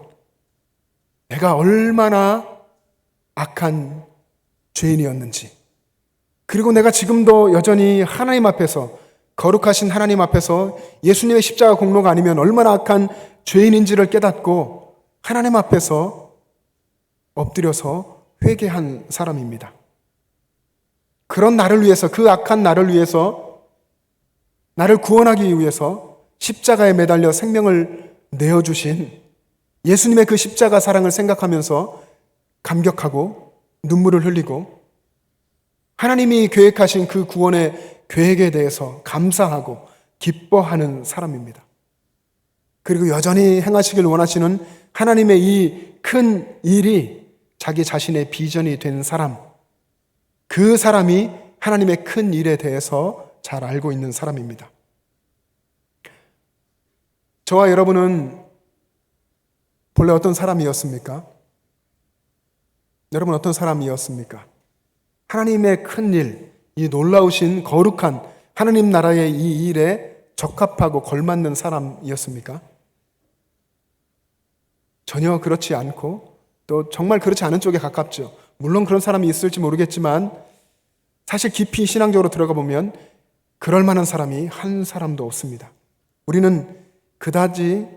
내가 얼마나 악한 죄인이었는지, 그리고 내가 지금도 여전히 하나님 앞에서, 거룩하신 하나님 앞에서 예수님의 십자가 공로가 아니면 얼마나 악한 죄인인지를 깨닫고 하나님 앞에서 엎드려서 회개한 사람입니다. 그런 나를 위해서, 그 악한 나를 위해서, 나를 구원하기 위해서 십자가에 매달려 생명을 내어주신 예수님의 그 십자가 사랑을 생각하면서 감격하고 눈물을 흘리고 하나님이 계획하신 그 구원의 계획에 대해서 감사하고 기뻐하는 사람입니다. 그리고 여전히 행하시길 원하시는 하나님의 이 큰 일이 자기 자신의 비전이 된 사람, 그 사람이 하나님의 큰 일에 대해서 잘 알고 있는 사람입니다. 저와 여러분은 본래 어떤 사람이었습니까? 여러분 어떤 사람이었습니까? 하나님의 큰 일, 이 놀라우신 거룩한 하나님 나라의 이 일에 적합하고 걸맞는 사람이었습니까? 전혀 그렇지 않고 또 정말 그렇지 않은 쪽에 가깝죠. 물론 그런 사람이 있을지 모르겠지만 사실 깊이 신앙적으로 들어가 보면 그럴 만한 사람이 한 사람도 없습니다. 우리는 그다지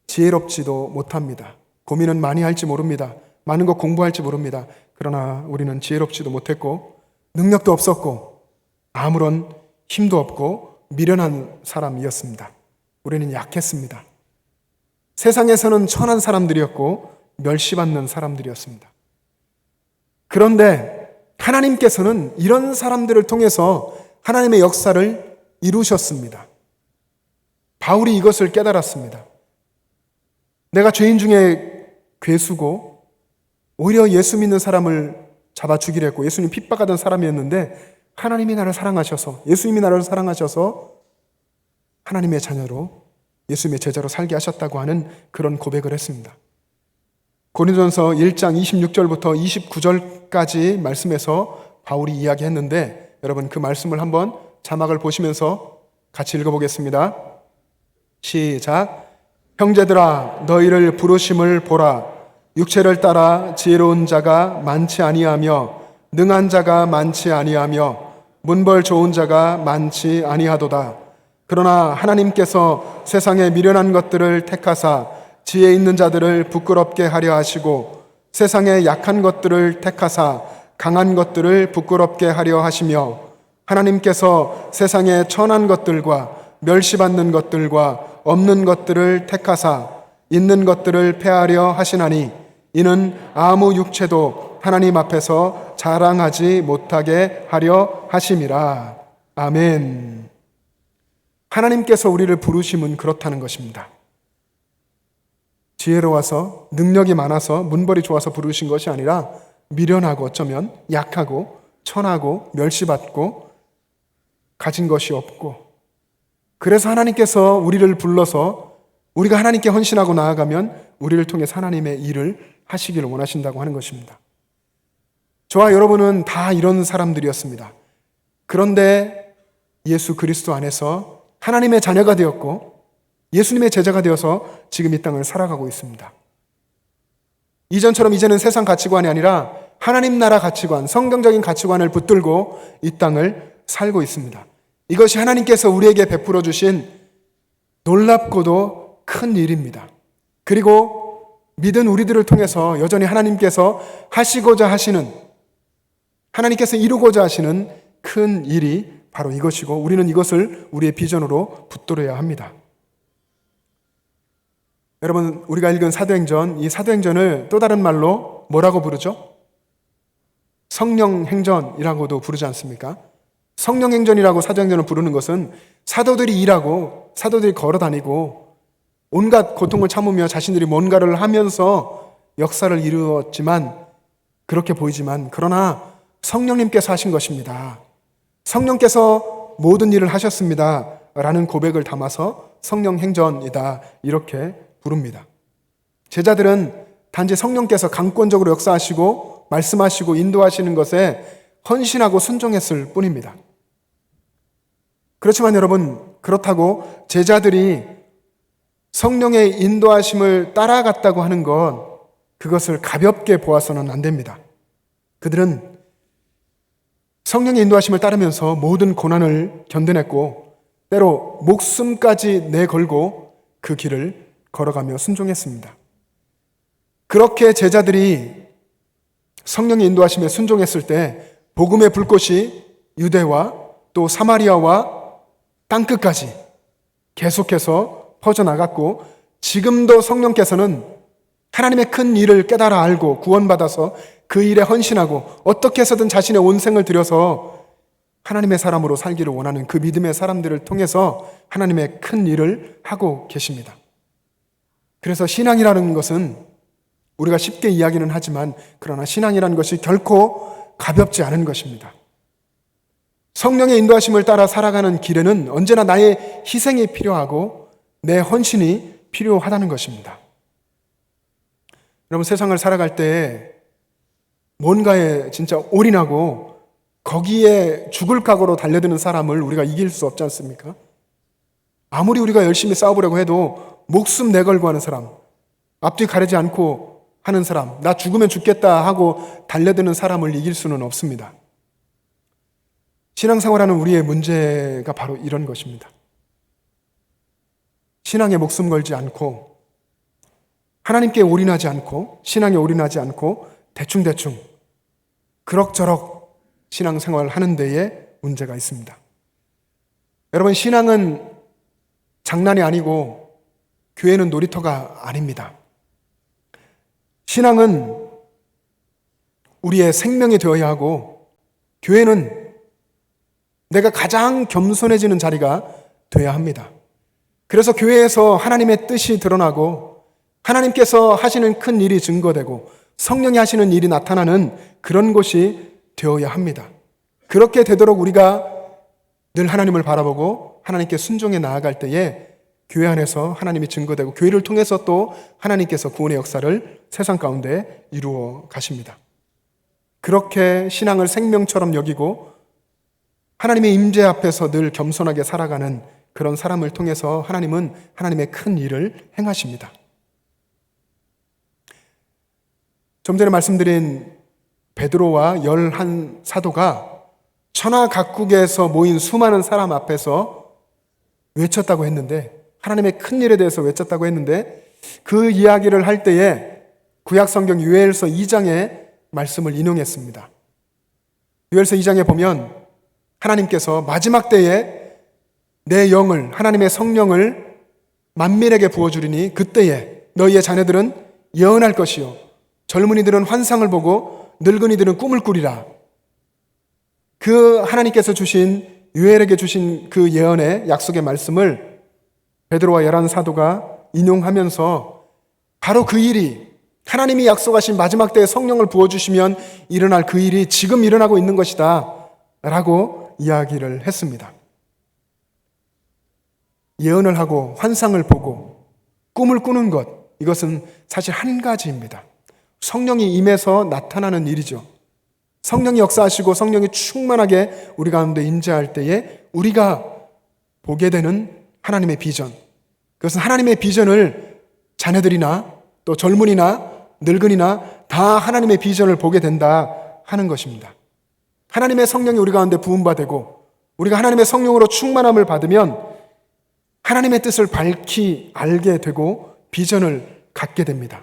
지혜롭지도 못합니다. 고민은 많이 할지 모릅니다. 많은 거 공부할지 모릅니다. 그러나 우리는 지혜롭지도 못했고 능력도 없었고 아무런 힘도 없고 미련한 사람이었습니다. 우리는 약했습니다. 세상에서는 천한 사람들이었고 멸시받는 사람들이었습니다. 그런데 하나님께서는 이런 사람들을 통해서 하나님의 역사를 이루셨습니다. 바울이 이것을 깨달았습니다. 내가 죄인 중에 괴수고 오히려 예수 믿는 사람을 잡아 죽이려 했고 예수님 핍박하던 사람이었는데 하나님이 나를 사랑하셔서, 예수님이 나를 사랑하셔서 하나님의 자녀로 예수님의 제자로 살게 하셨다고 하는 그런 고백을 했습니다. 고린도전서 1장 26절부터 29절까지 말씀에서 바울이 이야기했는데 여러분 그 말씀을 한번 자막을 보시면서 같이 읽어보겠습니다. 시작. 형제들아 너희를 부르심을 보라. 육체를 따라 지혜로운 자가 많지 아니하며 능한 자가 많지 아니하며 문벌 좋은 자가 많지 아니하도다. 그러나 하나님께서 세상에 미련한 것들을 택하사 지혜 있는 자들을 부끄럽게 하려 하시고 세상에 약한 것들을 택하사 강한 것들을 부끄럽게 하려 하시며 하나님께서 세상에 천한 것들과 멸시받는 것들과 없는 것들을 택하사 있는 것들을 폐하려 하시나니 이는 아무 육체도 하나님 앞에서 자랑하지 못하게 하려 하심이라. 아멘. 하나님께서 우리를 부르심은 그렇다는 것입니다. 지혜로워서 능력이 많아서 문벌이 좋아서 부르신 것이 아니라 미련하고 어쩌면 약하고 천하고 멸시받고 가진 것이 없고 그래서 하나님께서 우리를 불러서 우리가 하나님께 헌신하고 나아가면 우리를 통해서 하나님의 일을 하시기를 원하신다고 하는 것입니다. 저와 여러분은 다 이런 사람들이었습니다. 그런데 예수 그리스도 안에서 하나님의 자녀가 되었고 예수님의 제자가 되어서 지금 이 땅을 살아가고 있습니다. 이전처럼 이제는 세상 가치관이 아니라 하나님 나라 가치관, 성경적인 가치관을 붙들고 이 땅을 살고 있습니다. 이것이 하나님께서 우리에게 베풀어 주신 놀랍고도 큰 일입니다. 그리고 믿은 우리들을 통해서 여전히 하나님께서 하시고자 하시는, 하나님께서 이루고자 하시는 큰 일이 바로 이것이고 우리는 이것을 우리의 비전으로 붙들어야 합니다. 여러분, 우리가 읽은 사도행전, 이 사도행전을 또 다른 말로 뭐라고 부르죠? 성령행전이라고도 부르지 않습니까? 성령행전이라고 사도행전을 부르는 것은 사도들이 일하고 사도들이 걸어다니고 온갖 고통을 참으며 자신들이 뭔가를 하면서 역사를 이루었지만 그렇게 보이지만 그러나 성령님께서 하신 것입니다. 성령께서 모든 일을 하셨습니다 라는 고백을 담아서 성령행전이다 이렇게 부릅니다. 제자들은 단지 성령께서 강권적으로 역사하시고 말씀하시고 인도하시는 것에 헌신하고 순종했을 뿐입니다. 그렇지만 여러분, 그렇다고 제자들이 성령의 인도하심을 따라갔다고 하는 것, 그것을 가볍게 보아서는 안 됩니다. 그들은 성령의 인도하심을 따르면서 모든 고난을 견뎌냈고 때로 목숨까지 내걸고 그 길을 걸어가며 순종했습니다. 그렇게 제자들이 성령의 인도하심에 순종했을 때 복음의 불꽃이 유대와 또 사마리아와 땅끝까지 계속해서 퍼져나갔고 지금도 성령께서는 하나님의 큰 일을 깨달아 알고 구원받아서 그 일에 헌신하고 어떻게 해서든 자신의 온 생을 들여서 하나님의 사람으로 살기를 원하는 그 믿음의 사람들을 통해서 하나님의 큰 일을 하고 계십니다. 그래서 신앙이라는 것은 우리가 쉽게 이야기는 하지만 그러나 신앙이라는 것이 결코 가볍지 않은 것입니다. 성령의 인도하심을 따라 살아가는 길에는 언제나 나의 희생이 필요하고 내 헌신이 필요하다는 것입니다. 여러분, 세상을 살아갈 때 뭔가에 진짜 올인하고 거기에 죽을 각오로 달려드는 사람을 우리가 이길 수 없지 않습니까? 아무리 우리가 열심히 싸워보려고 해도 목숨 내걸고 하는 사람, 앞뒤 가리지 않고 하는 사람, 나 죽으면 죽겠다 하고 달려드는 사람을 이길 수는 없습니다. 신앙생활하는 우리의 문제가 바로 이런 것입니다. 신앙에 목숨 걸지 않고 하나님께 올인하지 않고 신앙에 올인하지 않고 대충대충 그럭저럭 신앙생활 하는 데에 문제가 있습니다. 여러분, 신앙은 장난이 아니고 교회는 놀이터가 아닙니다. 신앙은 우리의 생명이 되어야 하고 교회는 내가 가장 겸손해지는 자리가 되어야 합니다. 그래서 교회에서 하나님의 뜻이 드러나고 하나님께서 하시는 큰 일이 증거되고 성령이 하시는 일이 나타나는 그런 곳이 되어야 합니다. 그렇게 되도록 우리가 늘 하나님을 바라보고 하나님께 순종해 나아갈 때에 교회 안에서 하나님이 증거되고 교회를 통해서 또 하나님께서 구원의 역사를 세상 가운데 이루어 가십니다. 그렇게 신앙을 생명처럼 여기고 하나님의 임재 앞에서 늘 겸손하게 살아가는 그런 사람을 통해서 하나님은 하나님의 큰 일을 행하십니다. 좀 전에 말씀드린 베드로와 11 사도가 천하 각국에서 모인 수많은 사람 앞에서 외쳤다고 했는데, 하나님의 큰 일에 대해서 외쳤다고 했는데, 그 이야기를 할 때에 구약성경 요엘서 2장의 말씀을 인용했습니다. 요엘서 2장에 보면 하나님께서 마지막 때에 내 영을, 하나님의 성령을 만민에게 부어주리니 그때에 너희의 자녀들은 예언할 것이요 젊은이들은 환상을 보고 늙은이들은 꿈을 꾸리라. 그 하나님께서 주신, 요엘에게 주신 그 예언의 약속의 말씀을 베드로와 11 사도가 인용하면서 바로 그 일이, 하나님이 약속하신 마지막 때에 성령을 부어주시면 일어날 그 일이 지금 일어나고 있는 것이다 라고 이야기를 했습니다. 예언을 하고 환상을 보고 꿈을 꾸는 것, 이것은 사실 한 가지입니다. 성령이 임해서 나타나는 일이죠. 성령이 역사하시고 성령이 충만하게 우리 가운데 임재할 때에 우리가 보게 되는 하나님의 비전, 그것은 하나님의 비전을 자녀들이나 또 젊은이나 늙은이나 다 하나님의 비전을 보게 된다 하는 것입니다. 하나님의 성령이 우리 가운데 부음받고 우리가 하나님의 성령으로 충만함을 받으면 하나님의 뜻을 밝히 알게 되고 비전을 갖게 됩니다.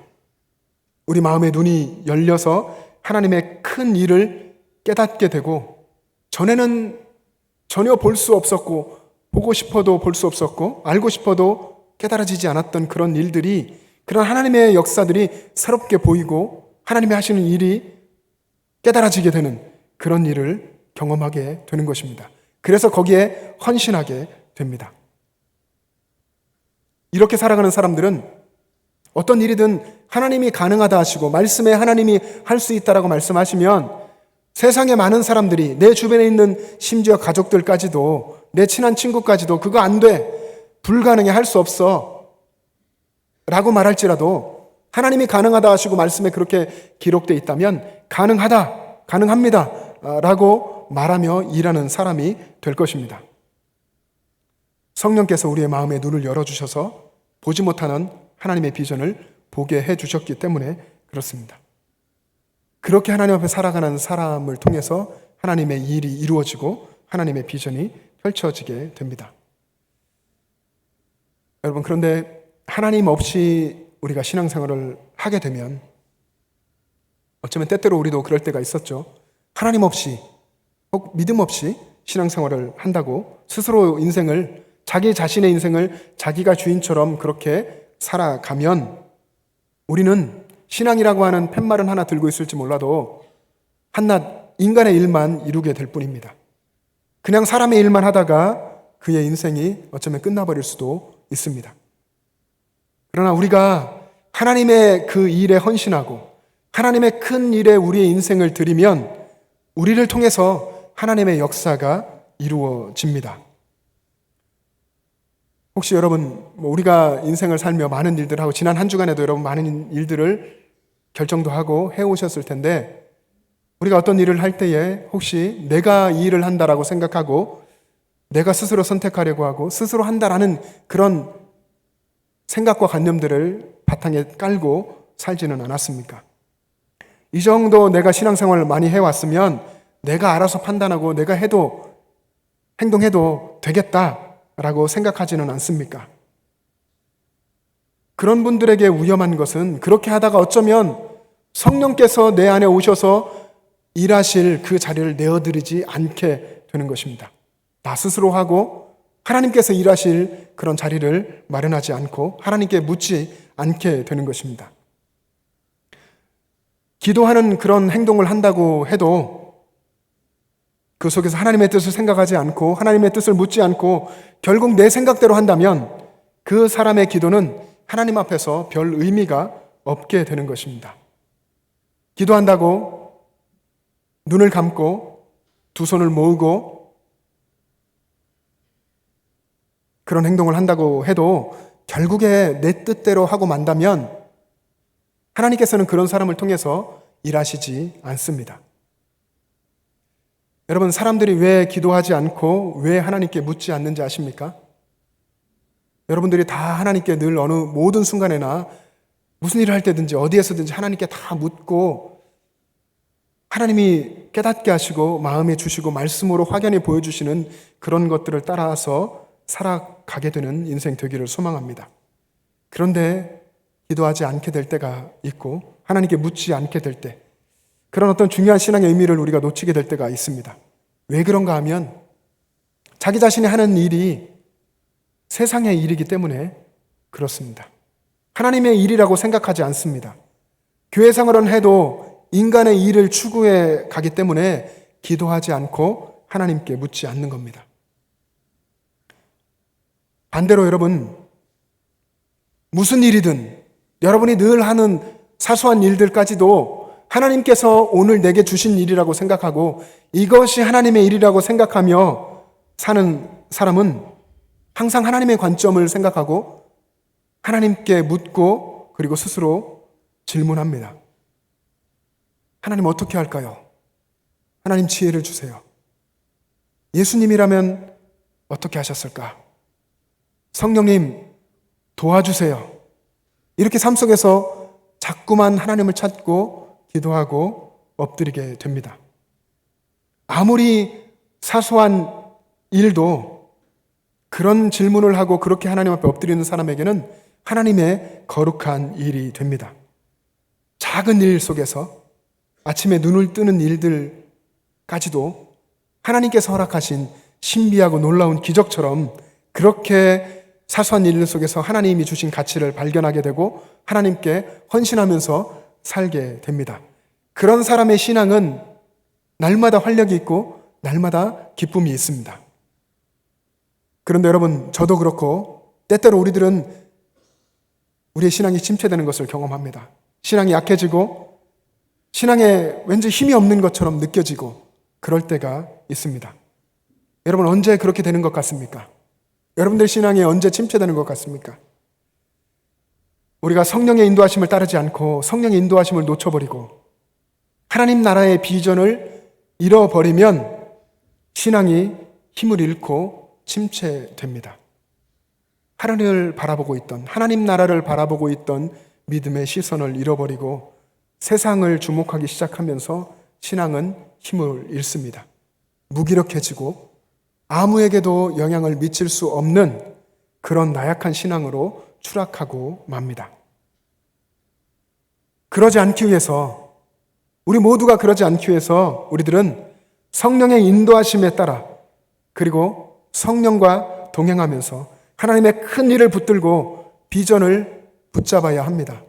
우리 마음의 눈이 열려서 하나님의 큰 일을 깨닫게 되고, 전에는 전혀 볼 수 없었고 보고 싶어도 볼 수 없었고 알고 싶어도 깨달아지지 않았던 그런 일들이, 그런 하나님의 역사들이 새롭게 보이고 하나님이 하시는 일이 깨달아지게 되는 그런 일을 경험하게 되는 것입니다. 그래서 거기에 헌신하게 됩니다. 이렇게 살아가는 사람들은 어떤 일이든 하나님이 가능하다 하시고 말씀에 하나님이 할 수 있다라고 말씀하시면 세상의 많은 사람들이, 내 주변에 있는 심지어 가족들까지도, 내 친한 친구까지도 그거 안 돼, 불가능해, 할 수 없어 라고 말할지라도 하나님이 가능하다 하시고 말씀에 그렇게 기록되어 있다면 가능하다, 가능합니다 라고 말하며 일하는 사람이 될 것입니다. 성령께서 우리의 마음의 눈을 열어주셔서 보지 못하는 하나님의 비전을 보게 해주셨기 때문에 그렇습니다. 그렇게 하나님 앞에 살아가는 사람을 통해서 하나님의 일이 이루어지고 하나님의 비전이 펼쳐지게 됩니다. 여러분, 그런데 하나님 없이 우리가 신앙생활을 하게 되면 어쩌면 때때로 우리도 그럴 때가 있었죠. 하나님 없이 혹 믿음 없이 신앙생활을 한다고 스스로 인생을, 자기 자신의 인생을 자기가 주인처럼 그렇게 살아가면 우리는 신앙이라고 하는 팻말은 하나 들고 있을지 몰라도 한낱 인간의 일만 이루게 될 뿐입니다. 그냥 사람의 일만 하다가 그의 인생이 어쩌면 끝나버릴 수도 있습니다. 그러나 우리가 하나님의 그 일에 헌신하고 하나님의 큰 일에 우리의 인생을 드리면 우리를 통해서 하나님의 역사가 이루어집니다. 혹시 여러분, 우리가 인생을 살며 많은 일들을 하고 지난 한 주간에도 여러분 많은 일들을 결정도 하고 해오셨을 텐데, 우리가 어떤 일을 할 때에 혹시 내가 이 일을 한다라고 생각하고 내가 스스로 선택하려고 하고 스스로 한다라는 그런 생각과 관념들을 바탕에 깔고 살지는 않았습니까? 이 정도 내가 신앙생활을 많이 해왔으면 내가 알아서 판단하고 내가 해도 행동해도 되겠다라고 생각하지는 않습니까? 그런 분들에게 위험한 것은 그렇게 하다가 어쩌면 성령께서 내 안에 오셔서 일하실 그 자리를 내어드리지 않게 되는 것입니다. 나 스스로 하고 하나님께서 일하실 그런 자리를 마련하지 않고 하나님께 묻지 않게 되는 것입니다. 기도하는 그런 행동을 한다고 해도 그 속에서 하나님의 뜻을 생각하지 않고 하나님의 뜻을 묻지 않고 결국 내 생각대로 한다면 그 사람의 기도는 하나님 앞에서 별 의미가 없게 되는 것입니다. 기도한다고 눈을 감고 두 손을 모으고 그런 행동을 한다고 해도 결국에 내 뜻대로 하고 만다면 하나님께서는 그런 사람을 통해서 일하시지 않습니다. 여러분, 사람들이 왜 기도하지 않고 왜 하나님께 묻지 않는지 아십니까? 여러분들이 다 하나님께 늘 어느 모든 순간에나 무슨 일을 할 때든지 어디에서든지 하나님께 다 묻고 하나님이 깨닫게 하시고 마음에 주시고 말씀으로 확연히 보여주시는 그런 것들을 따라서 살아가게 되는 인생 되기를 소망합니다. 그런데 기도하지 않게 될 때가 있고 하나님께 묻지 않게 될 때, 그런 어떤 중요한 신앙의 의미를 우리가 놓치게 될 때가 있습니다. 왜 그런가 하면 자기 자신이 하는 일이 세상의 일이기 때문에 그렇습니다. 하나님의 일이라고 생각하지 않습니다. 교회 생활은 해도 인간의 일을 추구해 가기 때문에 기도하지 않고 하나님께 묻지 않는 겁니다. 반대로 여러분, 무슨 일이든 여러분이 늘 하는 사소한 일들까지도 하나님께서 오늘 내게 주신 일이라고 생각하고 이것이 하나님의 일이라고 생각하며 사는 사람은 항상 하나님의 관점을 생각하고 하나님께 묻고 그리고 스스로 질문합니다. 하나님 어떻게 할까요? 하나님 지혜를 주세요. 예수님이라면 어떻게 하셨을까? 성령님 도와주세요. 이렇게 삶 속에서 자꾸만 하나님을 찾고 기도하고 엎드리게 됩니다. 아무리 사소한 일도 그런 질문을 하고 그렇게 하나님 앞에 엎드리는 사람에게는 하나님의 거룩한 일이 됩니다. 작은 일 속에서 아침에 눈을 뜨는 일들까지도 하나님께서 허락하신 신비하고 놀라운 기적처럼 그렇게 사소한 일 속에서 하나님이 주신 가치를 발견하게 되고 하나님께 헌신하면서 살게 됩니다. 그런 사람의 신앙은 날마다 활력이 있고 날마다 기쁨이 있습니다. 그런데 여러분, 저도 그렇고 때때로 우리들은 우리의 신앙이 침체되는 것을 경험합니다. 신앙이 약해지고 신앙에 왠지 힘이 없는 것처럼 느껴지고 그럴 때가 있습니다. 여러분, 언제 그렇게 되는 것 같습니까? 여러분들 신앙이 언제 침체되는 것 같습니까? 우리가 성령의 인도하심을 따르지 않고 성령의 인도하심을 놓쳐버리고 하나님 나라의 비전을 잃어버리면 신앙이 힘을 잃고 침체됩니다. 하나님을 바라보고 있던, 하나님 나라를 바라보고 있던 믿음의 시선을 잃어버리고 세상을 주목하기 시작하면서 신앙은 힘을 잃습니다. 무기력해지고 아무에게도 영향을 미칠 수 없는 그런 나약한 신앙으로 추락하고 맙니다. 그러지 않기 위해서, 우리 모두가 그러지 않기 위해서 우리들은 성령의 인도하심에 따라 그리고 성령과 동행하면서 하나님의 큰 일을 붙들고 비전을 붙잡아야 합니다.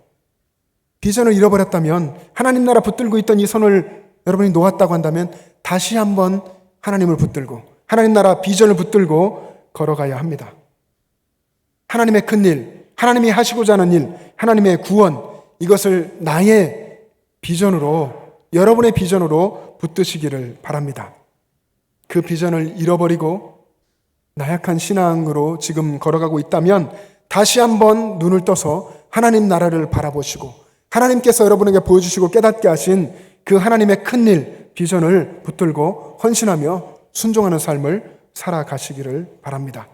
비전을 잃어버렸다면, 하나님 나라 붙들고 있던 이 손을 여러분이 놓았다고 한다면 다시 한번 하나님을 붙들고 하나님 나라 비전을 붙들고 걸어가야 합니다. 하나님의 큰 일, 하나님이 하시고자 하는 일, 하나님의 구원, 이것을 나의 비전으로, 여러분의 비전으로 붙드시기를 바랍니다. 그 비전을 잃어버리고 나약한 신앙으로 지금 걸어가고 있다면 다시 한번 눈을 떠서 하나님 나라를 바라보시고 하나님께서 여러분에게 보여주시고 깨닫게 하신 그 하나님의 큰 일, 비전을 붙들고 헌신하며 순종하는 삶을 살아가시기를 바랍니다.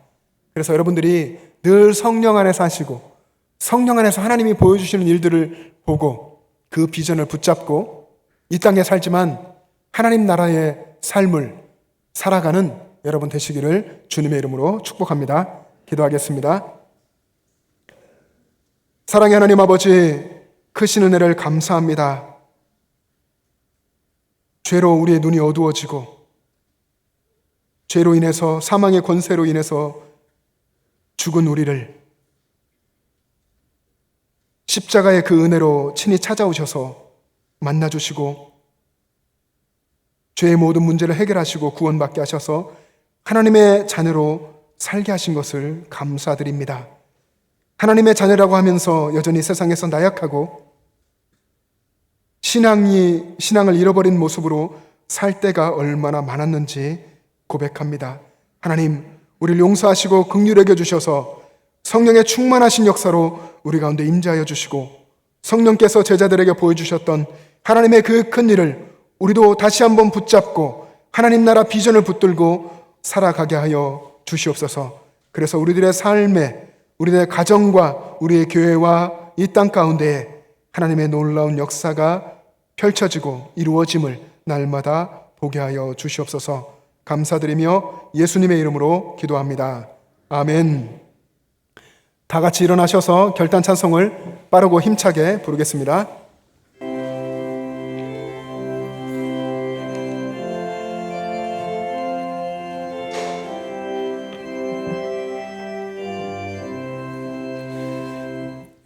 그래서 여러분들이 늘 성령 안에서 하시고 성령 안에서 하나님이 보여주시는 일들을 보고 그 비전을 붙잡고 이 땅에 살지만 하나님 나라의 삶을 살아가는 여러분 되시기를 주님의 이름으로 축복합니다. 기도하겠습니다. 사랑의 하나님 아버지, 크신 은혜를 감사합니다. 죄로 우리의 눈이 어두워지고 죄로 인해서, 사망의 권세로 인해서 죽은 우리를 십자가의 그 은혜로 친히 찾아오셔서 만나주시고 죄의 모든 문제를 해결하시고 구원받게 하셔서 하나님의 자녀로 살게 하신 것을 감사드립니다. 하나님의 자녀라고 하면서 여전히 세상에서 나약하고 신앙을 잃어버린 모습으로 살 때가 얼마나 많았는지 고백합니다. 하나님, 우리를 용서하시고 긍휼히 여겨 주셔서 성령의 충만하신 역사로 우리 가운데 임재하여 주시고, 성령께서 제자들에게 보여주셨던 하나님의 그 큰 일을 우리도 다시 한번 붙잡고 하나님 나라 비전을 붙들고 살아가게 하여 주시옵소서. 그래서 우리들의 삶에, 우리들의 가정과 우리의 교회와 이 땅 가운데에 하나님의 놀라운 역사가 펼쳐지고 이루어짐을 날마다 보게 하여 주시옵소서. 감사드리며 예수님의 이름으로 기도합니다. 아멘. 다 같이 일어나셔서 결단 찬송을 빠르고 힘차게 부르겠습니다.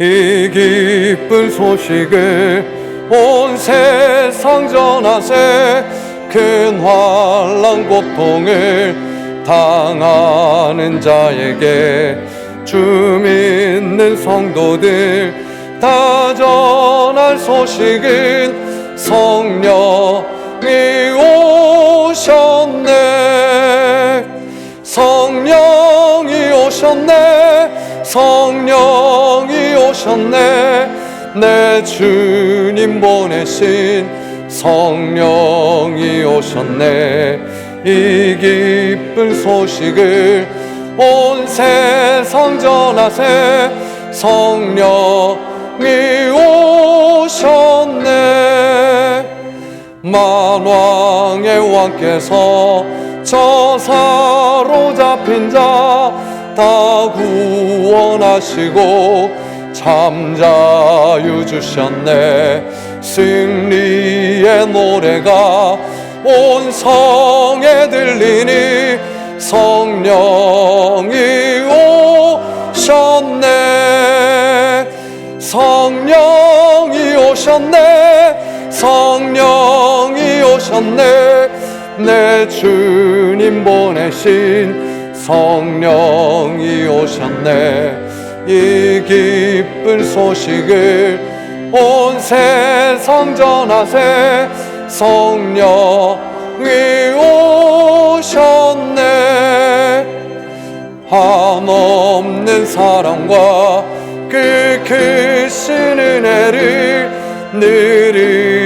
이 기쁜 소식을 온 세상 전하세. 큰 환난 고통을 당하는 자에게 주 믿는 성도들 다 전할 소식은 성령이 오셨네. 성령이 오셨네. 성령이 오셨네. 내 주님 보내신 성령이 오셨네. 이 기쁜 소식을 온 세상 전하세. 성령이 오셨네. 만왕의 왕께서 저 사로잡힌 자 다 구원하시고 참자유 주셨네. 승리의 노래가 온 성에 들리니 성령이 오셨네. 성령이 오셨네. 성령이 오셨네. 내 주님 보내신 성령이 오셨네. 이 기쁜 소식을 온 세상 전하세. 성령이 오셨네. 한없는 사랑과 그 크신 은혜를 늘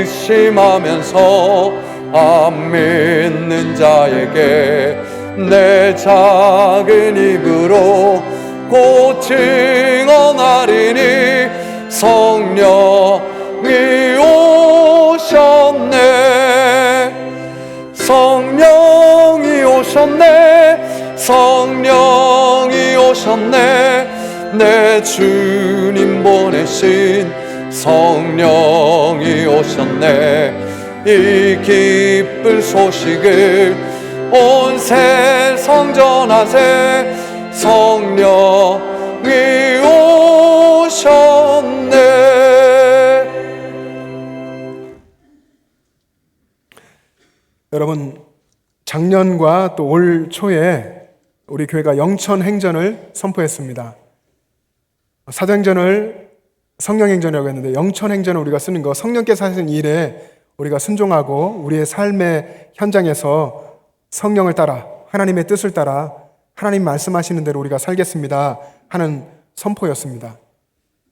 의심하면서 안 믿는 자에게 내 작은 입으로 곧 증언하리니 성령이 오셨네. 성령이 오셨네. 성령이 오셨네. 내 주님 보내신 성령이 오셨네. 이 기쁜 소식을 온 세상 전하세. 성령이 오셨네. 여러분, 작년과 또 올 초에 우리 교회가 영천 행전을 선포했습니다. 사도행전을 성령행전이라고 했는데 영천 행전을 우리가 쓰는 거, 성령께서 하신 일에 우리가 순종하고 우리의 삶의 현장에서 성령을 따라, 하나님의 뜻을 따라 하나님 말씀하시는 대로 우리가 살겠습니다 하는 선포였습니다.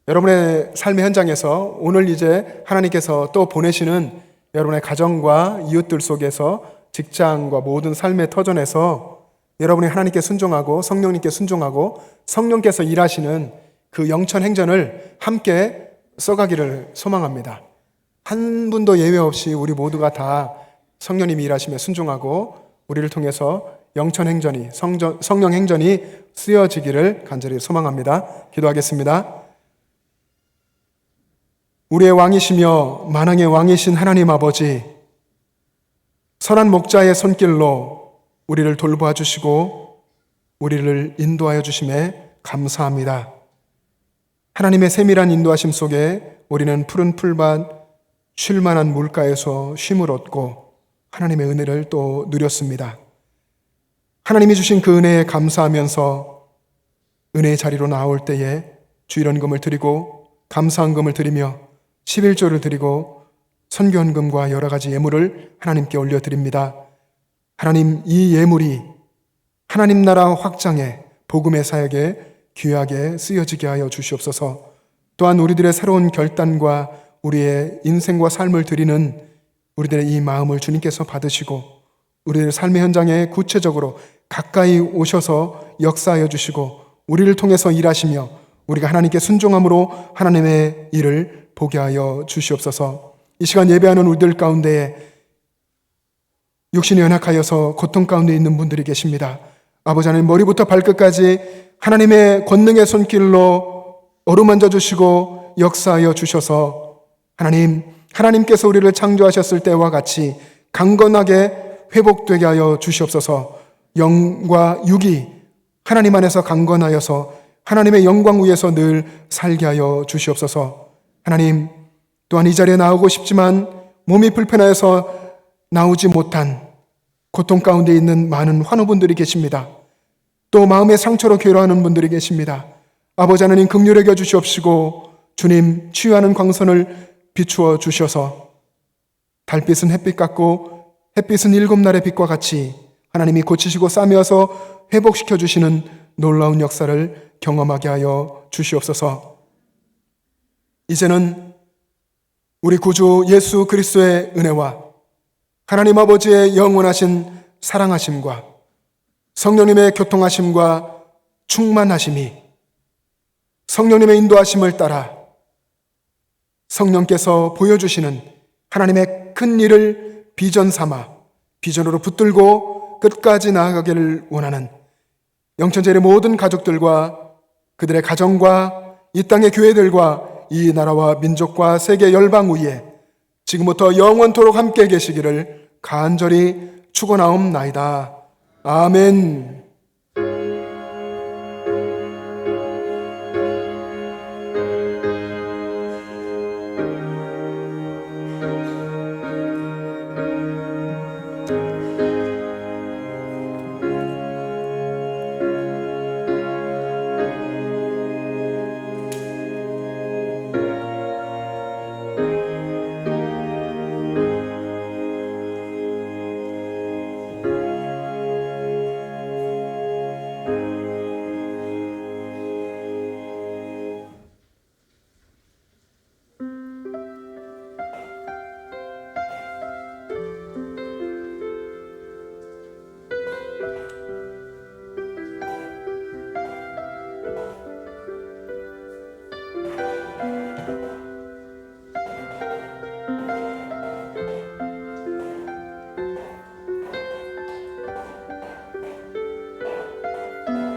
여러분의 삶의 현장에서 오늘 이제 하나님께서 또 보내시는 여러분의 가정과 이웃들 속에서, 직장과 모든 삶의 터전에서 여러분이 하나님께 순종하고 성령님께 순종하고 성령께서 일하시는 그 영천 행전을 함께 써가기를 소망합니다. 한 분도 예외 없이 우리 모두가 다 성령님이 일하시며 순종하고 우리를 통해서 영천 행전이, 성령 행전이 쓰여지기를 간절히 소망합니다. 기도하겠습니다. 우리의 왕이시며 만왕의 왕이신 하나님 아버지, 선한 목자의 손길로 우리를 돌보아 주시고 우리를 인도하여 주심에 감사합니다. 하나님의 세밀한 인도하심 속에 우리는 푸른 풀밭, 쉴만한 물가에서 쉼을 얻고 하나님의 은혜를 또 누렸습니다. 하나님이 주신 그 은혜에 감사하면서 은혜의 자리로 나올 때에 주일헌금을 드리고 감사헌금을 드리며 11조를 드리고 선교헌금과 여러 가지 예물을 하나님께 올려드립니다. 하나님, 이 예물이 하나님 나라 확장에 복음의 사역에 귀하게 쓰여지게 하여 주시옵소서. 또한 우리들의 새로운 결단과 우리의 인생과 삶을 드리는 우리들의 이 마음을 주님께서 받으시고 우리의 삶의 현장에 구체적으로 가까이 오셔서 역사하여 주시고 우리를 통해서 일하시며 우리가 하나님께 순종함으로 하나님의 일을 보게 하여 주시옵소서. 이 시간 예배하는 우리들 가운데에 육신이 연약하여서 고통 가운데 있는 분들이 계십니다. 아버지 하나님, 머리부터 발끝까지 하나님의 권능의 손길로 어루만져 주시고 역사하여 주셔서 하나님께서 우리를 창조하셨을 때와 같이 강건하게 회복되게 하여 주시옵소서. 영과 육이 하나님 안에서 강건하여서 하나님의 영광 위에서 늘 살게 하여 주시옵소서. 하나님, 또한 이 자리에 나오고 싶지만 몸이 불편하여서 나오지 못한 고통 가운데 있는 많은 환우분들이 계십니다. 또 마음의 상처로 괴로워하는 분들이 계십니다. 아버지 하나님, 긍휼히 여겨 주시옵시고 주님 치유하는 광선을 비추어 주셔서 달빛은 햇빛 같고 햇빛은 7날의 빛과 같이 하나님이 고치시고 싸매어서 회복시켜 주시는 놀라운 역사를 경험하게 하여 주시옵소서. 이제는 우리 구주 예수 그리스도의 은혜와 하나님 아버지의 영원하신 사랑하심과 성령님의 교통하심과 충만하심이 성령님의 인도하심을 따라 성령께서 보여주시는 하나님의 큰 일을 비전 삼아 비전으로 붙들고 끝까지 나아가기를 원하는 영천제일의 모든 가족들과 그들의 가정과 이 땅의 교회들과 이 나라와 민족과 세계 열방 위에 지금부터 영원토록 함께 계시기를 간절히 축원하옵나이다. 아멘.